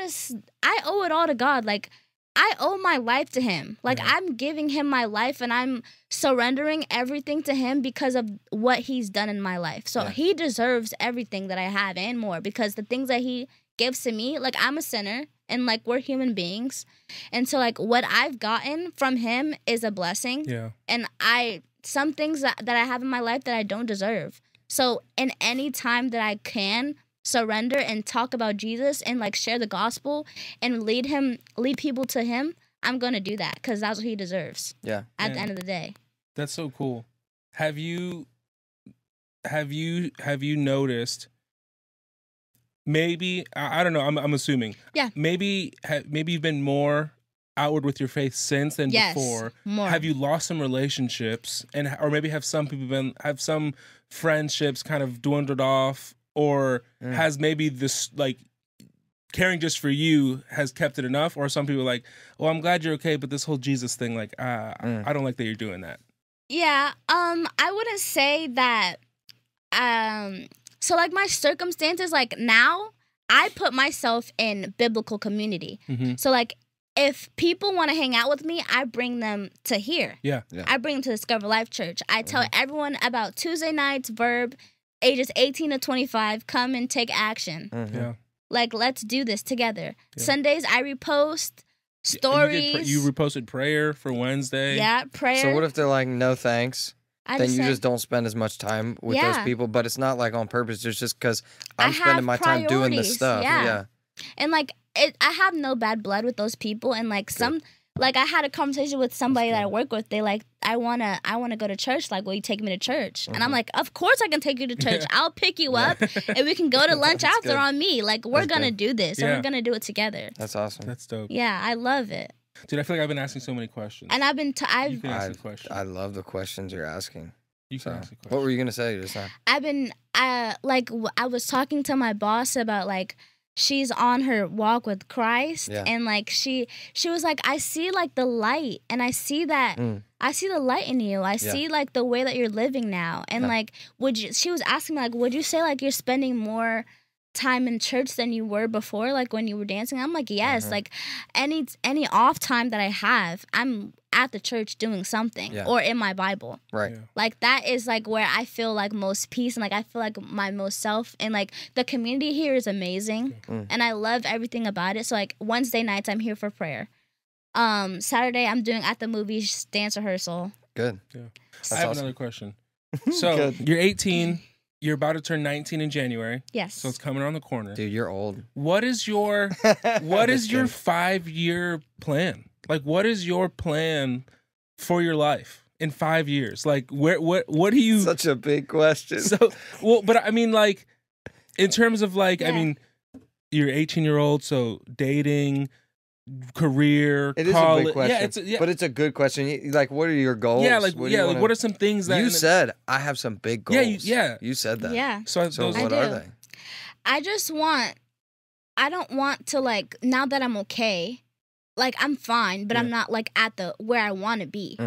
owe it all to God. Like, I owe my life to him. Like, I'm giving him my life, and I'm surrendering everything to him because of what he's done in my life. So he deserves everything that I have and more, because the things that he gives to me, like, I'm a sinner, and, like, we're human beings. And so, like, what I've gotten from him is a blessing. Yeah. And some things that I have in my life that I don't deserve. So in any time that I can surrender and talk about Jesus and like share the gospel and lead people to him, I'm going to do that, because that's what he deserves. Yeah. At the end of the day. That's so cool. Have you noticed, maybe, I don't know, I'm assuming. Yeah. Maybe you've been more outward with your faith since than before. More. Have you lost some relationships, or maybe have some friendships kind of dwindled off, or has maybe this, like, caring just for you has kept it enough? Or some people are like, well, I'm glad you're okay, but this whole Jesus thing, like, I don't like that you're doing that. Yeah, I wouldn't say that, so like my circumstances, like now, I put myself in biblical community. So like, if people want to hang out with me, I bring them to here. Yeah. I bring them to Discover Life Church. I tell everyone about Tuesday nights, Verb, ages 18 to 25, come and take action. Yeah. Like, let's do this together. Yeah. Sundays, I repost stories. You reposted prayer for Wednesday. Yeah, prayer. So what if they're like, no thanks? Then you just don't spend as much time with those people. But it's not like on purpose. It's just because I'm spending my time doing this stuff. Yeah. And like, I have no bad blood with those people. And like like I had a conversation with somebody that I work with. They like, I wanna go to church. Like, will you take me to church? And I'm like, of course I can take you to church. I'll pick you up and we can go to lunch after on me. Like, we're gonna do this and we're gonna do it together. That's awesome. That's dope. Yeah, I love it. Dude, I feel like I've been asking so many questions. And You can ask a question. I love the questions you're asking. You can ask a question. What were you gonna say just now? I've been like, I was talking to my boss about like, she's on her walk with Christ, and like she was like, I see like the light, and I see that I see the light in you. I see like the way that you're living now, and like, she was asking me like, would you say like you're spending more time in church than you were before, like when you were dancing? I'm like, yes. Like any off time that I have, I'm at the church doing something or in my Bible. Right. Like that is like where I feel like most peace, and like I feel like my most self, and like the community here is amazing and I love everything about it. So like Wednesday nights I'm here for prayer. Saturday I'm doing at the movies dance rehearsal. Good. Yeah. I have another question. So you're 18. You're about to turn 19 in January. Yes. So it's coming around the corner. Dude, you're old. What is your 5-year plan? Like, what is your plan for your life in 5 years? Like, what do you... Such a big question. So, well, but I mean, like, in terms of like, I mean, you're 18-year-old, so dating, career, it college. Is a big question, but it's a good question. Like, what are your goals? Yeah, like, what are some things that you said? I have some big goals. Yeah, you said that. Yeah. So what are they? I don't want to, like, now that I'm okay, like, I'm fine, but I'm not, like, at the where I want to be.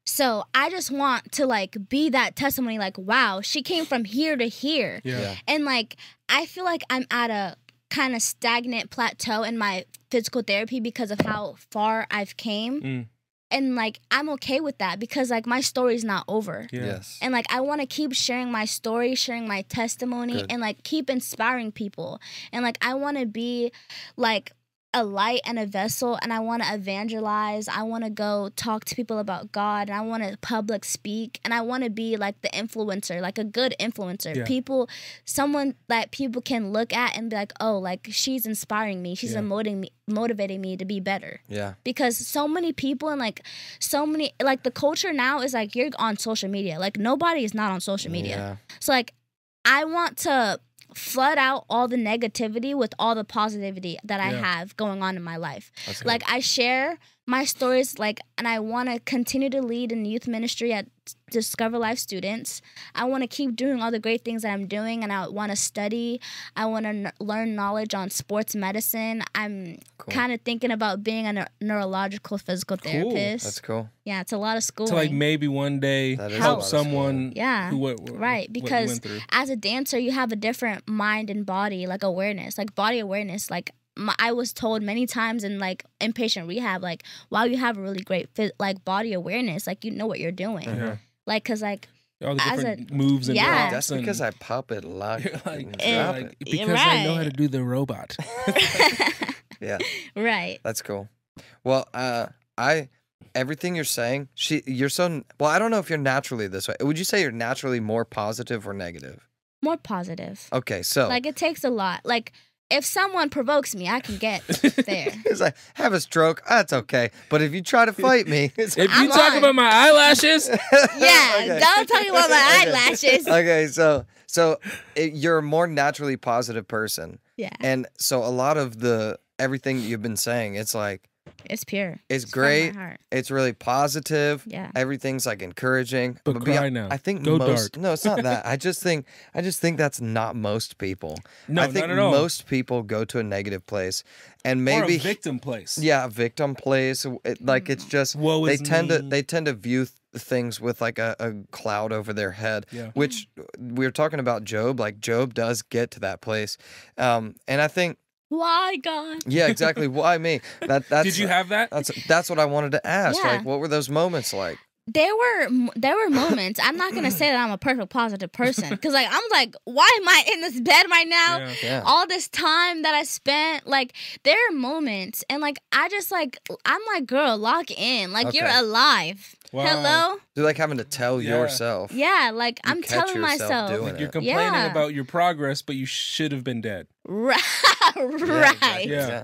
So I just want to, like, be that testimony, like, wow, she came from here to here. And, like, I feel like I'm at a kind of stagnant plateau in my physical therapy because of how far I've came. And, like, I'm okay with that because, like, my story's not over. And, like, I want to keep sharing my story, sharing my testimony, and, like, keep inspiring people. And, like, I want to be, like, a light and a vessel, and I want to evangelize. I want to go talk to people about God, and I want to public speak, and I want to be like the influencer, like a good influencer. Someone that people can look at and be like, oh, like she's inspiring me. She's motivating me to be better. Because so many people and like the culture now is like you're on social media. Like nobody is not on social media. So like I want to flood out all the negativity with all the positivity that I have going on in my life. Like I share my stories, like, and I want to continue to lead in youth ministry at Discover Life Students. I want to keep doing all the great things that I'm doing, and I want to study. I want to learn knowledge on sports medicine. I'm kind of thinking about being a neurological physical therapist. That's cool. Yeah, it's a lot of schooling. To like maybe one day help someone. Right, because as a dancer, you have a different mind and body, like awareness, like body awareness, like I was told many times in like inpatient rehab, like, wow, you have a really great like body awareness, like you know what you're doing, like because like all the different moves and that's because I puppet lock because I know how to do the robot. That's cool. Well, everything you're saying, you're so well. I don't know if you're naturally this way. Would you say you're naturally more positive or negative? More positive. Okay, so like it takes a lot, like. If someone provokes me, I can get there. It's like, have a stroke, that's okay. But if you try to fight me... if you talk about my eyelashes... don't talk about my eyelashes. Okay, so you're a more naturally positive person. Yeah. And so a lot of everything you've been saying, it's like... It's pure. It's great. It's really positive. Yeah. Everything's like encouraging. But cry now. I think Go dark. No, it's not that. I just think that's not most people. No, I think not at all. most people go to a negative place, and maybe or a victim place. Yeah, a victim place. It's just they tend to view things with like a cloud over their head. Which we were talking about Job. Like Job does get to that place, and I think. Why God? Yeah, exactly. Why me? That's, Did you have that? That's what I wanted to ask. Yeah. Like, what were those moments like? There were moments. I'm not gonna say that I'm a perfect positive person because like I'm like, why am I in this bed right now? Yeah. All this time that I spent, like there are moments, and like I'm like, girl, lock in, like you're alive. Wow. Hello. You're like having to tell yourself. Yeah, like I'm telling myself. Doing you're complaining about your progress, but you should have been dead. Right. Yeah.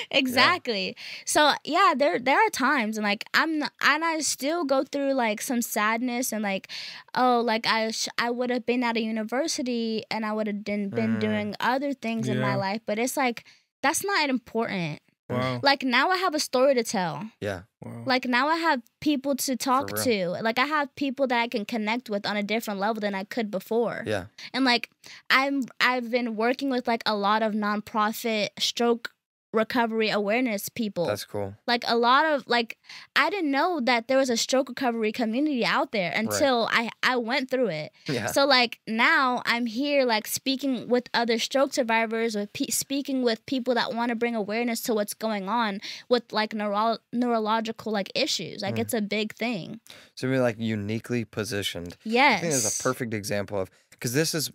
Exactly. So yeah, there are times, and like I still go through like some sadness, and like, oh, like I would have been at a university, and I would have been doing other things in my life, but it's like that's not important. Wow. Like now I have a story to tell. Yeah. Wow. Like now I have people to talk to. Like I have people that I can connect with on a different level than I could before. Yeah. And like I've been working with like a lot of nonprofit stroke recovery awareness people. That's cool. Like a lot of like I didn't know that there was a stroke recovery community out there until I went through it. Yeah. So like now I'm here like speaking with other stroke survivors, with speaking with people that want to bring awareness to what's going on with like neurological like issues. Like it's a big thing. So we're like uniquely positioned. Yes. I think that's a perfect example of because this is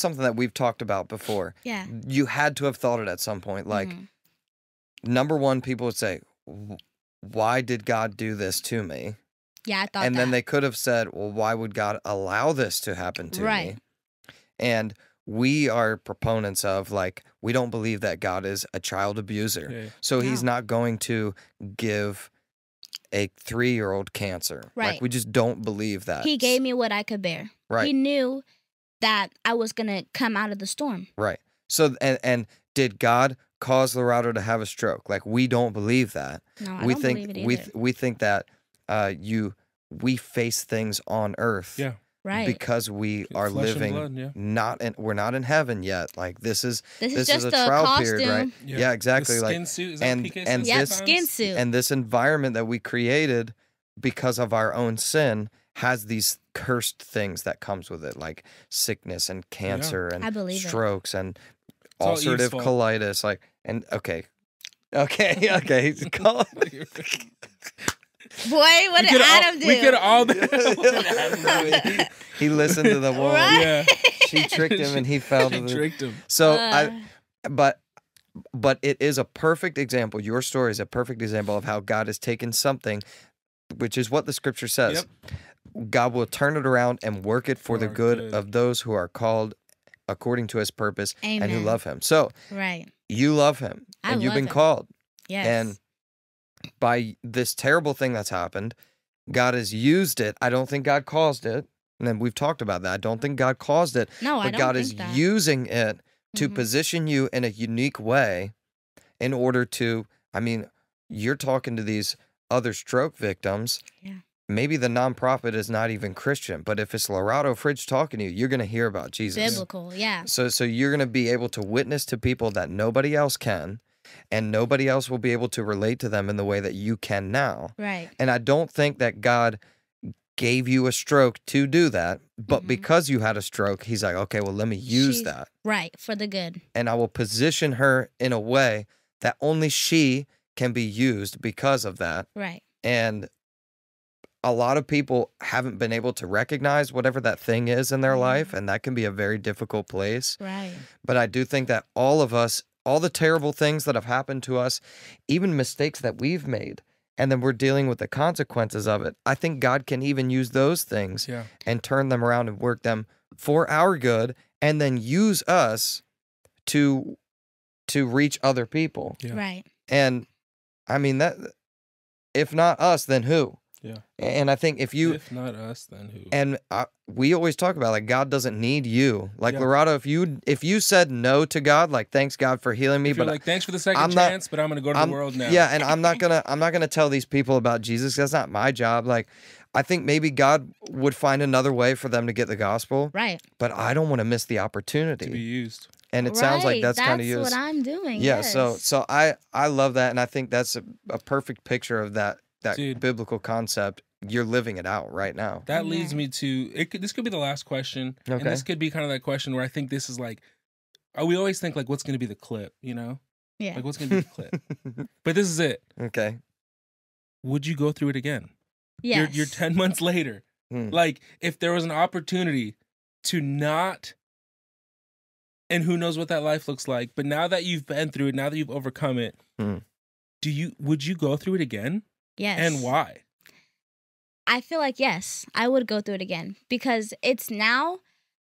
something that we've talked about before. Yeah. You had to have thought it at some point. Like number one, people would say, why did God do this to me? Yeah, I thought and then they could have said, well, why would God allow this to happen to me? And we are proponents of, like, we don't believe that God is a child abuser. Yeah. So he's not going to give a 3-year-old cancer. Right. Like, we just don't believe that. He gave me what I could bear. Right. He knew that I was going to come out of the storm. Right. So, and did God cause Lerato to have a stroke? Like, we don't believe that. No, I don't believe it either. We think that we face things on earth Right. because we are Flesh and living blood, we're not in heaven yet. Like this is This is just a a trial period, right? costume. Yeah, exactly. The Like skin suit, is that and what PK and says Yep, this skin suit. and this environment that we created because of our own sin has these cursed things that comes with it, like sickness and cancer I and believe it. strokes and all Eve's ulcerative fault. colitis. Like okay. Call- Boy, what did Adam do? We could all be. he listened to the woman. Right? Yeah. She tricked him and he fell to She the tricked him. So but it is a perfect example. Your story is a perfect example of how God has taken something, which is what the scripture says. God will turn it around and work it for the good of those who are called according to his purpose and who love him. So Right. you love him and you've been called. Yes. And by this terrible thing that's happened, God has used it. I don't think God caused it. And then we've talked about that. I don't think God caused it. No, I but don't God think is that. using it to Mhm. position you in a unique way in order to, I mean, you're talking to these other stroke victims. Yeah. Maybe the nonprofit is not even Christian, but if it's Lerato Fridge talking to you, you're going to hear about Jesus. Biblical, yeah. So you're going to be able to witness to people that nobody else can, and nobody else will be able to relate to them in the way that you can now. Right. And I don't think that God gave you a stroke to do that, but because you had a stroke, he's like, okay, well, let me use that. Right, for the good. And I will position her in a way that only she can be used because of that. Right. And a lot of people haven't been able to recognize whatever that thing is in their life, and that can be a very difficult place. Right. But I do think that all of us, all the terrible things that have happened to us, even mistakes that we've made, and then we're dealing with the consequences of it, I think God can even use those things and turn them around and work them for our good, and then use us to reach other people. Yeah. Right. And I mean, that if not us, then who? Yeah. And I think if not us, then who? And we always talk about, like, God doesn't need you. Like, Lerato, if you said no to God, like, thanks God for healing me, but like, thanks for the second chance, but I'm gonna go to the world now. Yeah, and I'm not gonna tell these people about Jesus. That's not my job. Like, I think maybe God would find another way for them to get the gospel. Right. But I don't want to miss the opportunity to be used. And it sounds like that's kind of used. That's what I'm doing. Yeah. Yes. So I love that, and I think that's a perfect picture of that Dude, biblical concept. You're living it out right now. That leads me to this could be the last question. Okay. And this could be kind of that question where I think this is like, we always think like, what's going to be the clip, you know? Yeah. Like, what's going to be the clip? But this is it. Okay. Would you go through it again? Yes. You're 10 months later. Like, if there was an opportunity to not, and who knows what that life looks like, but now that you've been through it, now that you've overcome it, would you go through it again? Yes. And why? I feel like, yes, I would go through it again because it's now,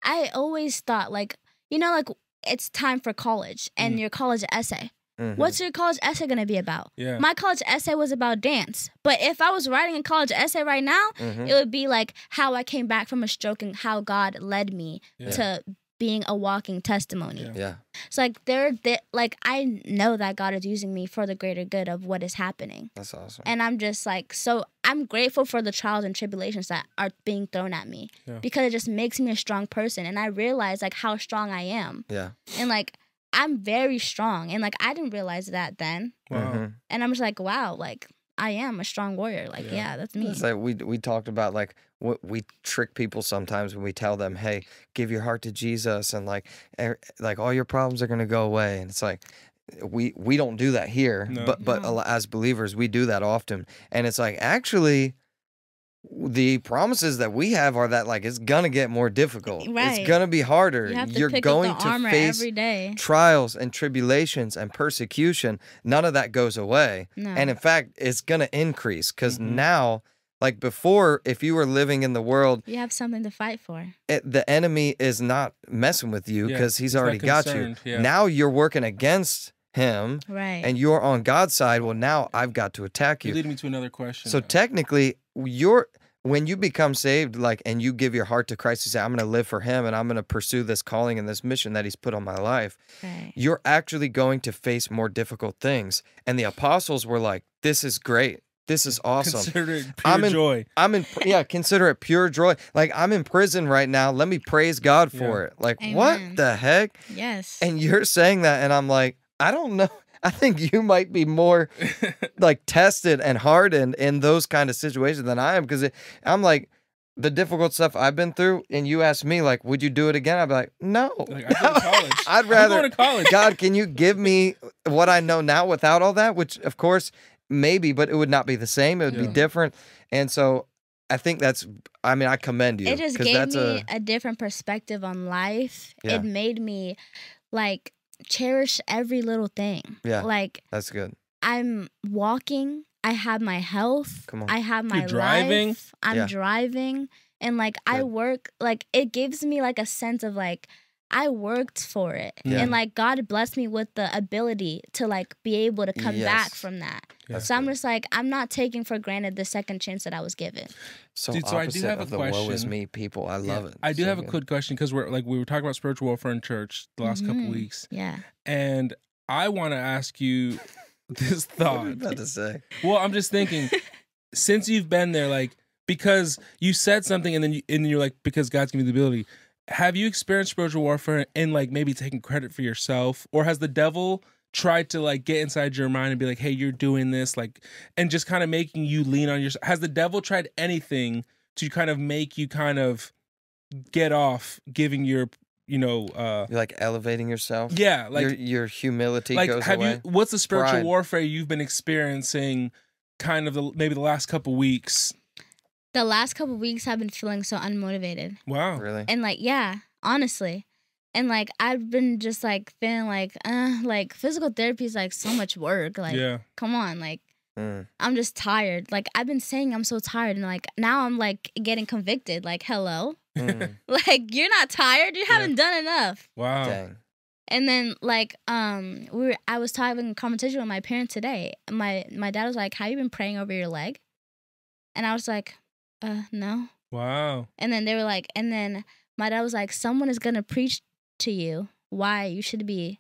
I always thought like, you know, like it's time for college and your college essay. What's your college essay going to be about? Yeah. My college essay was about dance. But if I was writing a college essay right now, it would be like how I came back from a stroke and how God led me to being a walking testimony. Yeah. It's like like I know that God is using me for the greater good of what is happening. That's awesome. And I'm just like, so I'm grateful for the trials and tribulations that are being thrown at me because it just makes me a strong person. And I realize like how strong I am. Yeah. And like, I'm very strong. And like, I didn't realize that then. Wow. And I'm just like, wow, like I am a strong warrior. Like, yeah, that's me. It's like we talked about like we trick people sometimes when we tell them, hey, give your heart to Jesus and like all your problems are going to go away. And it's like, we don't do that here, but as believers, we do that often. And it's like, actually, the promises that we have are that like it's gonna get more difficult. Right. It's gonna be harder. You have to You're pick going up the to armor face every day. trials and tribulations and persecution. None of that goes away. No. And in fact, it's gonna increase because now, like before, if you were living in the world, you have something to fight for. the enemy is not messing with you because he's already got you. Yeah. Now you're working against him, Right. and you're on God's side. Well, now I've got to attack you. You lead me to another question. So technically, when you become saved, like, and you give your heart to Christ, you say, I'm going to live for him and I'm going to pursue this calling and this mission that he's put on my life. Right. You're actually going to face more difficult things. And the apostles were like, this is great. this is awesome. Consider it pure joy. Consider it pure joy. Like, I'm in prison right now. Let me praise God for it. Like, Amen. what the heck? Yes. And you're saying that, and I'm like, I don't know. I think you might be more like tested and hardened in those kind of situations than I am, because I'm like, the difficult stuff I've been through, and you ask me, like, would you do it again? I'd be like, no. Like, I go to college. I'd rather I'm going to college. God, can you give me what I know now without all that? Which, of course, maybe, but it would not be the same. It would be different. And so I think I commend you. It just gave me a different perspective on life. Yeah. It made me, like, cherish every little thing. Yeah. Like, that's good. I'm walking. I have my health. Come on. I have my You're driving. life. I'm driving. And, like, I work. Like, it gives me, like, a sense of, like, I worked for it. Yeah. And, like, God blessed me with the ability to, like, be able to come back from that. Yeah. So I'm just like, I'm not taking for granted the second chance that I was given. So, Dude, so I do opposite have of a the woe is question. me people. I love it. I do So have a good. quick question, because we were talking about spiritual warfare in church the last couple weeks. Yeah. And I want to ask you this What are thought. you about to say? Well, I'm just thinking, since you've been there, like, because you said something and then you're like, because God's given you the ability. Have you experienced spiritual warfare and, like, maybe taking credit for yourself, or has the devil tried to, like, get inside your mind and be like, hey, you're doing this, like, and just kind of making you lean on yourself? Has the devil tried anything to kind of make you kind of get off giving your, You're like elevating yourself. yeah, like your humility like goes have away. you? What's the spiritual Pride. warfare you've been experiencing? Kind of maybe the last couple weeks. The last couple weeks I've been feeling so unmotivated. Wow, Really? And, like, yeah, honestly. And, like, I've been just, like, feeling like physical therapy is, like, so much work. Like, yeah. come on, like, Mm. I'm just tired. Like, I've been saying I'm so tired, and, like, now I'm, like, getting convicted. Like, hello? Mm. Like, you're not tired? You haven't done enough. Wow. Dang. And then, like, I was having a conversation with my parents today. My dad was like, have you been praying over your leg? And I was like, no. Wow. And then they were like, and then my dad was like, someone is going to preach to you why you should be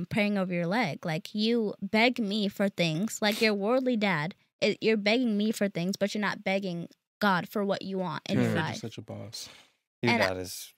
praying over your leg. Like, you beg me for things. Like, your worldly dad, you're begging me for things, but you're not begging God for what you want in your You're life. such a boss. Your And dad is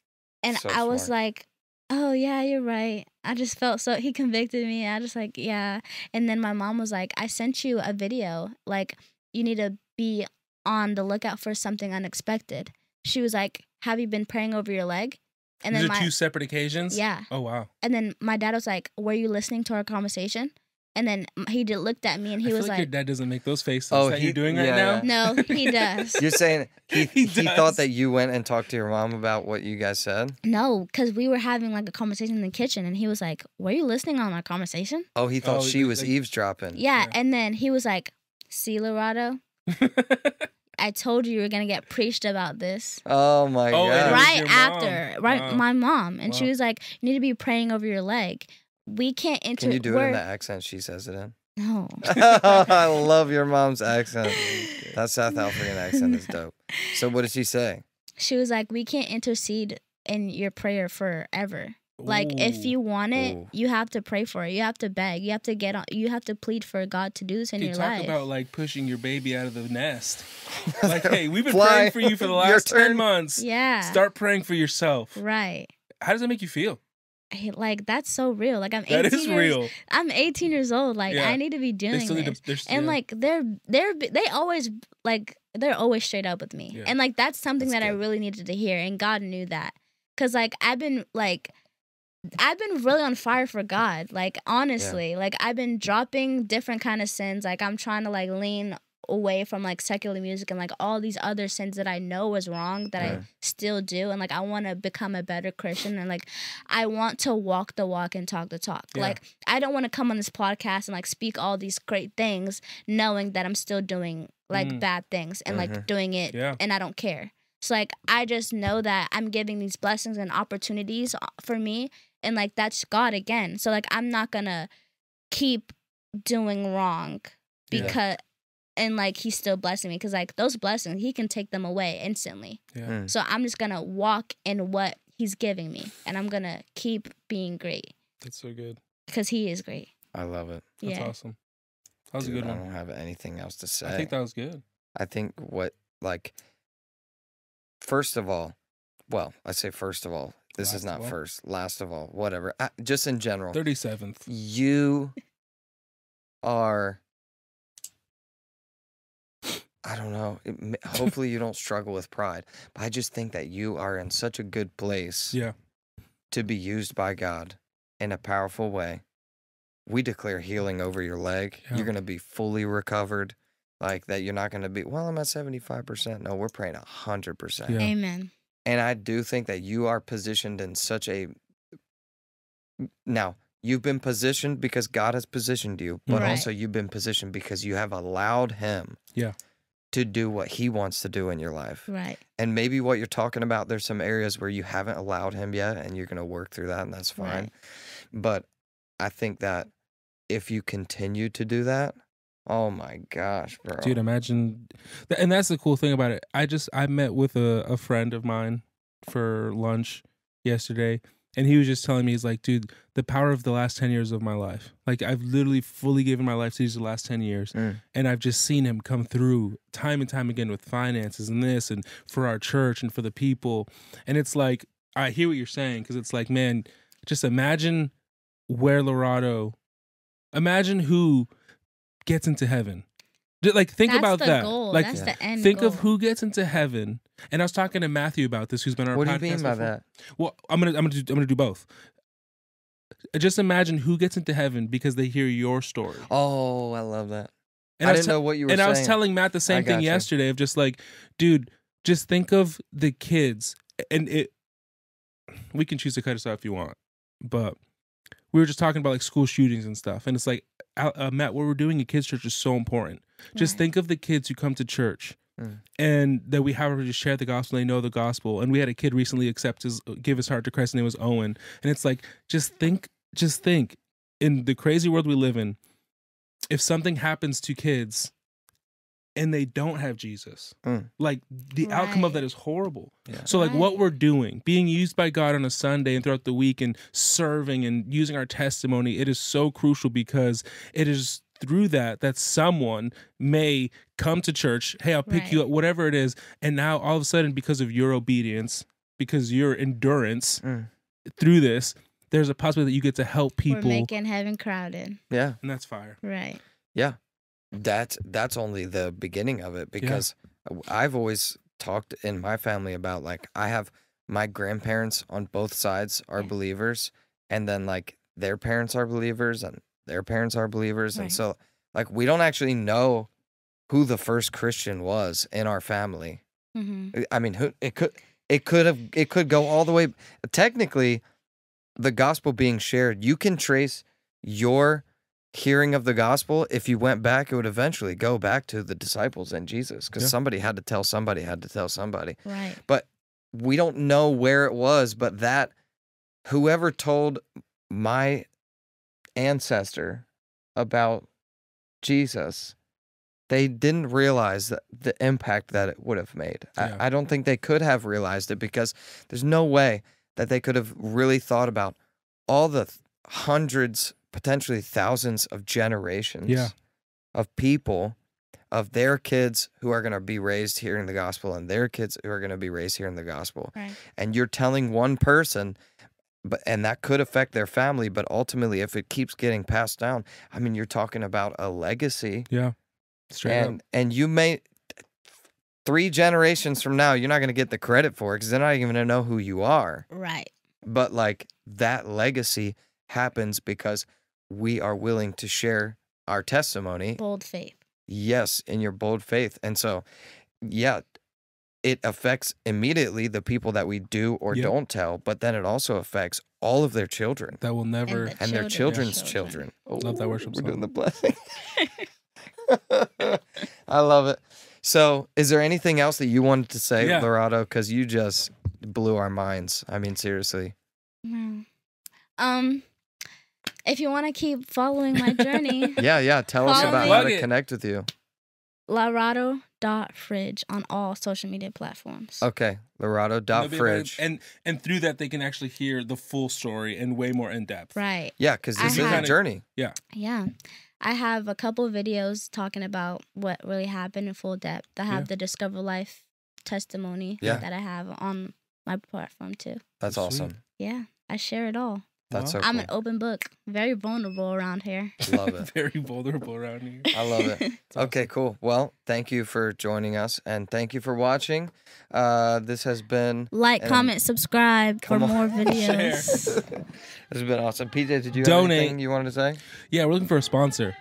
And so I was smart. like, oh, yeah, you're right. I just felt so, he convicted me. I just like, yeah. And then my mom was like, I sent you a video. Like, you need to be on the lookout for something unexpected. She was like, have you been praying over your leg? And These then are two separate occasions? Yeah. Oh, wow. And then my dad was like, were you listening to our conversation? And then he looked at me and he I feel was like your like, dad doesn't make those faces Oh, that he- you're doing yeah, right now. no, he does. You're saying he does. thought that you went and talked to your mom about what you guys said? No, because we were having like a conversation in the kitchen and he was like, were you listening on our conversation? Oh, he thought Oh, she was like- eavesdropping. Yeah. Yeah. And then he was like, see, Lerato, I told you were going to get preached about this. Oh my Oh, and god. it was Right your after, mom. right, Wow. my mom. And she Wow. was like, you need to be praying over your leg. We can't Can you do it in the accent she says it in? No. I love your mom's accent. That South African accent is dope. So what did she say? She was like, we can't intercede in your prayer forever. Like, if Ooh. you want it, Ooh. you have to pray for it. You have to beg. You have to get on. You have to plead for God to do this in Dude, your talk life. about like pushing your baby out of the nest. Like, hey, we've been Fly. praying for you for the Your last 10 turn. months. Yeah. Start praying for yourself. Right. How does that make you feel? Like, that's so real. Like, I'm 18 That is real. I'm 18 years old. Like, Yeah. I need to be They doing still need this. to. And Yeah. like, they always like they're always straight up with me. Yeah. And like, that's something That's that I good. really needed to hear. And God knew that. Cause like I've been really on fire for God. Like, honestly, like I've been dropping different kind of sins. Like, I'm trying to like lean away from like secular music and like all these other sins that I know is wrong that I still do. And like, I want to become a better Christian. And like, I want to walk the walk and talk the talk. Yeah. Like, I don't want to come on this podcast and like speak all these great things knowing that I'm still doing like bad things and like doing it Yeah. and I don't care. So like, I just know that I'm giving these blessings and opportunities for me. And like, that's God again. So like, I'm not gonna keep doing wrong Yeah. because, and like, he's still blessing me because like those blessings, he can take them away instantly. Yeah. So I'm just gonna walk in what he's giving me and I'm gonna keep being great That's so good. because he is great. I love it. That's Yeah. awesome. That was a good I one. don't have anything else to say. I think that was good. I think first of all, well, I say first of all, this is Last not of all. first, last of all, whatever. Just in general, 37th. you are, I don't know, hopefully you don't struggle with pride, but I just think that you are in such a good place Yeah. to be used by God in a powerful way. We declare healing over your leg. Yeah. You're going to be fully recovered. Like that, you're not going to be, well, I'm at 75%. No, we're praying 100%. Yeah. Amen. And I do think that you are positioned in such a, now, you've been positioned because God has positioned you, but Right. also you've been positioned because you have allowed Him Yeah. to do what He wants to do in your life. Right. And maybe what you're talking about, there's some areas where you haven't allowed Him yet, and you're going to work through that, and that's fine. Right. But I think that if you continue to do that, oh my gosh, bro. Dude, imagine, and that's the cool thing about it. I met with a friend of mine for lunch yesterday, and he was just telling me, he's like, dude, the power of the last 10 years of my life. Like, I've literally fully given my life to these the last 10 years, and I've just seen him come through time and time again with finances and this, and for our church and for the people. And it's like, I hear what you're saying, because it's like, man, just imagine where imagine who gets into heaven. Like, think That's about the that. goal. Like, That's the end think goal. of who gets into heaven. And I was talking to Matthew about this, who's been on our What do podcast you mean by before. that? Well, I'm gonna do both. Just imagine who gets into heaven because they hear your story. Oh, I love that. And I didn't know what you were and saying. I was telling Matt the same I thing gotcha. yesterday of just like, dude, just think of the kids. And we can choose to cut this out if you want, but we were just talking about like school shootings and stuff. And it's like, Matt, what we're doing at kids' church is so important. Just Right. think of the kids who come to church and that we have to share the gospel. They know the gospel. And we had a kid recently give his heart to Christ, and it was Owen. And it's like, just think in the crazy world we live in, if something happens to kids and they don't have Jesus, like the outcome of Right. that is horrible. Yeah. So like what Right. we're doing, being used by God on a Sunday and throughout the week and serving and using our testimony, it is so crucial because it is through that someone may come to church, hey, I'll pick you Right. up, whatever it is. And now all of a sudden, because of your obedience, because your endurance through this, there's a possibility that you get to help We're people. making heaven crowded. Yeah. And that's fire. Right. Yeah. That's only the beginning of it, because I've always talked in my family about, like, I have my grandparents on both sides are Yeah. believers, and then like their parents are believers and their parents are believers. And Right. so like we don't actually know who the first Christian was in our family. Mm-hmm. I mean, it could go all the way. Technically, the gospel being shared, you can trace your hearing of the gospel. If you went back, it would eventually go back to the disciples and Jesus, because somebody had to tell somebody, Right. But we don't know where it was, but that whoever told my ancestor about Jesus, they didn't realize that the impact that it would have made. Yeah. I don't think they could have realized it, because there's no way that they could have really thought about all the hundreds, potentially thousands of generations of people, of their kids who are going to be raised hearing the gospel and their kids who are going to be raised hearing the gospel. Right. And you're telling one person, and that could affect their family, but ultimately if it keeps getting passed down, I mean, you're talking about a legacy. Yeah. Straight up. And you may, 3 generations from now, you're not going to get the credit for it, because they're not even going to know who you are. Right. But like that legacy happens because we are willing to share our testimony. Bold faith. Yes, in your bold faith. And so, yeah, it affects immediately the people that we do or don't tell, but then it also affects all of their children That will never. And and their children's children. children. Love that worship We're doing song. the blessing. I love it. So, is there anything else that you wanted to say, Yeah. Lerato? Because you just blew our minds. I mean, seriously. No. If you want to keep following my journey, Yeah. Tell us Follow about me. how Plug to it. connect with you. Lerato.fridge on all social media platforms. Okay, Lerato.fridge. And through that, they can actually hear the full story and way more in depth. Right. Yeah, because this is a journey. Yeah. Yeah. I have a couple videos talking about what really happened in full depth. I have the Discover Life testimony that I have on my platform too. That's awesome. Yeah, I share it all. That's so cool. I'm an open book. Very vulnerable around here. Love it. Very vulnerable around here. I love it. Okay, cool. Well, thank you for joining us, and thank you for watching. This has been... Like, comment, subscribe for more videos. This has been awesome. PJ, did you have Donate. anything you wanted to say? Yeah, we're looking for a sponsor.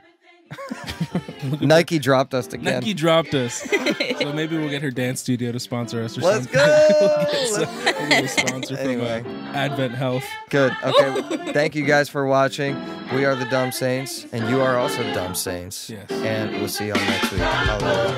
Nike dropped us again. Nike dropped us. So maybe we'll get her dance studio to sponsor us or Let's something. go! We'll get a sponsor Anyway. from Advent Health. Good. Okay. Thank you guys for watching. We are the Dumb Saints, and you are also Dumb Saints. Yes. And we'll see y'all next week. Aloha.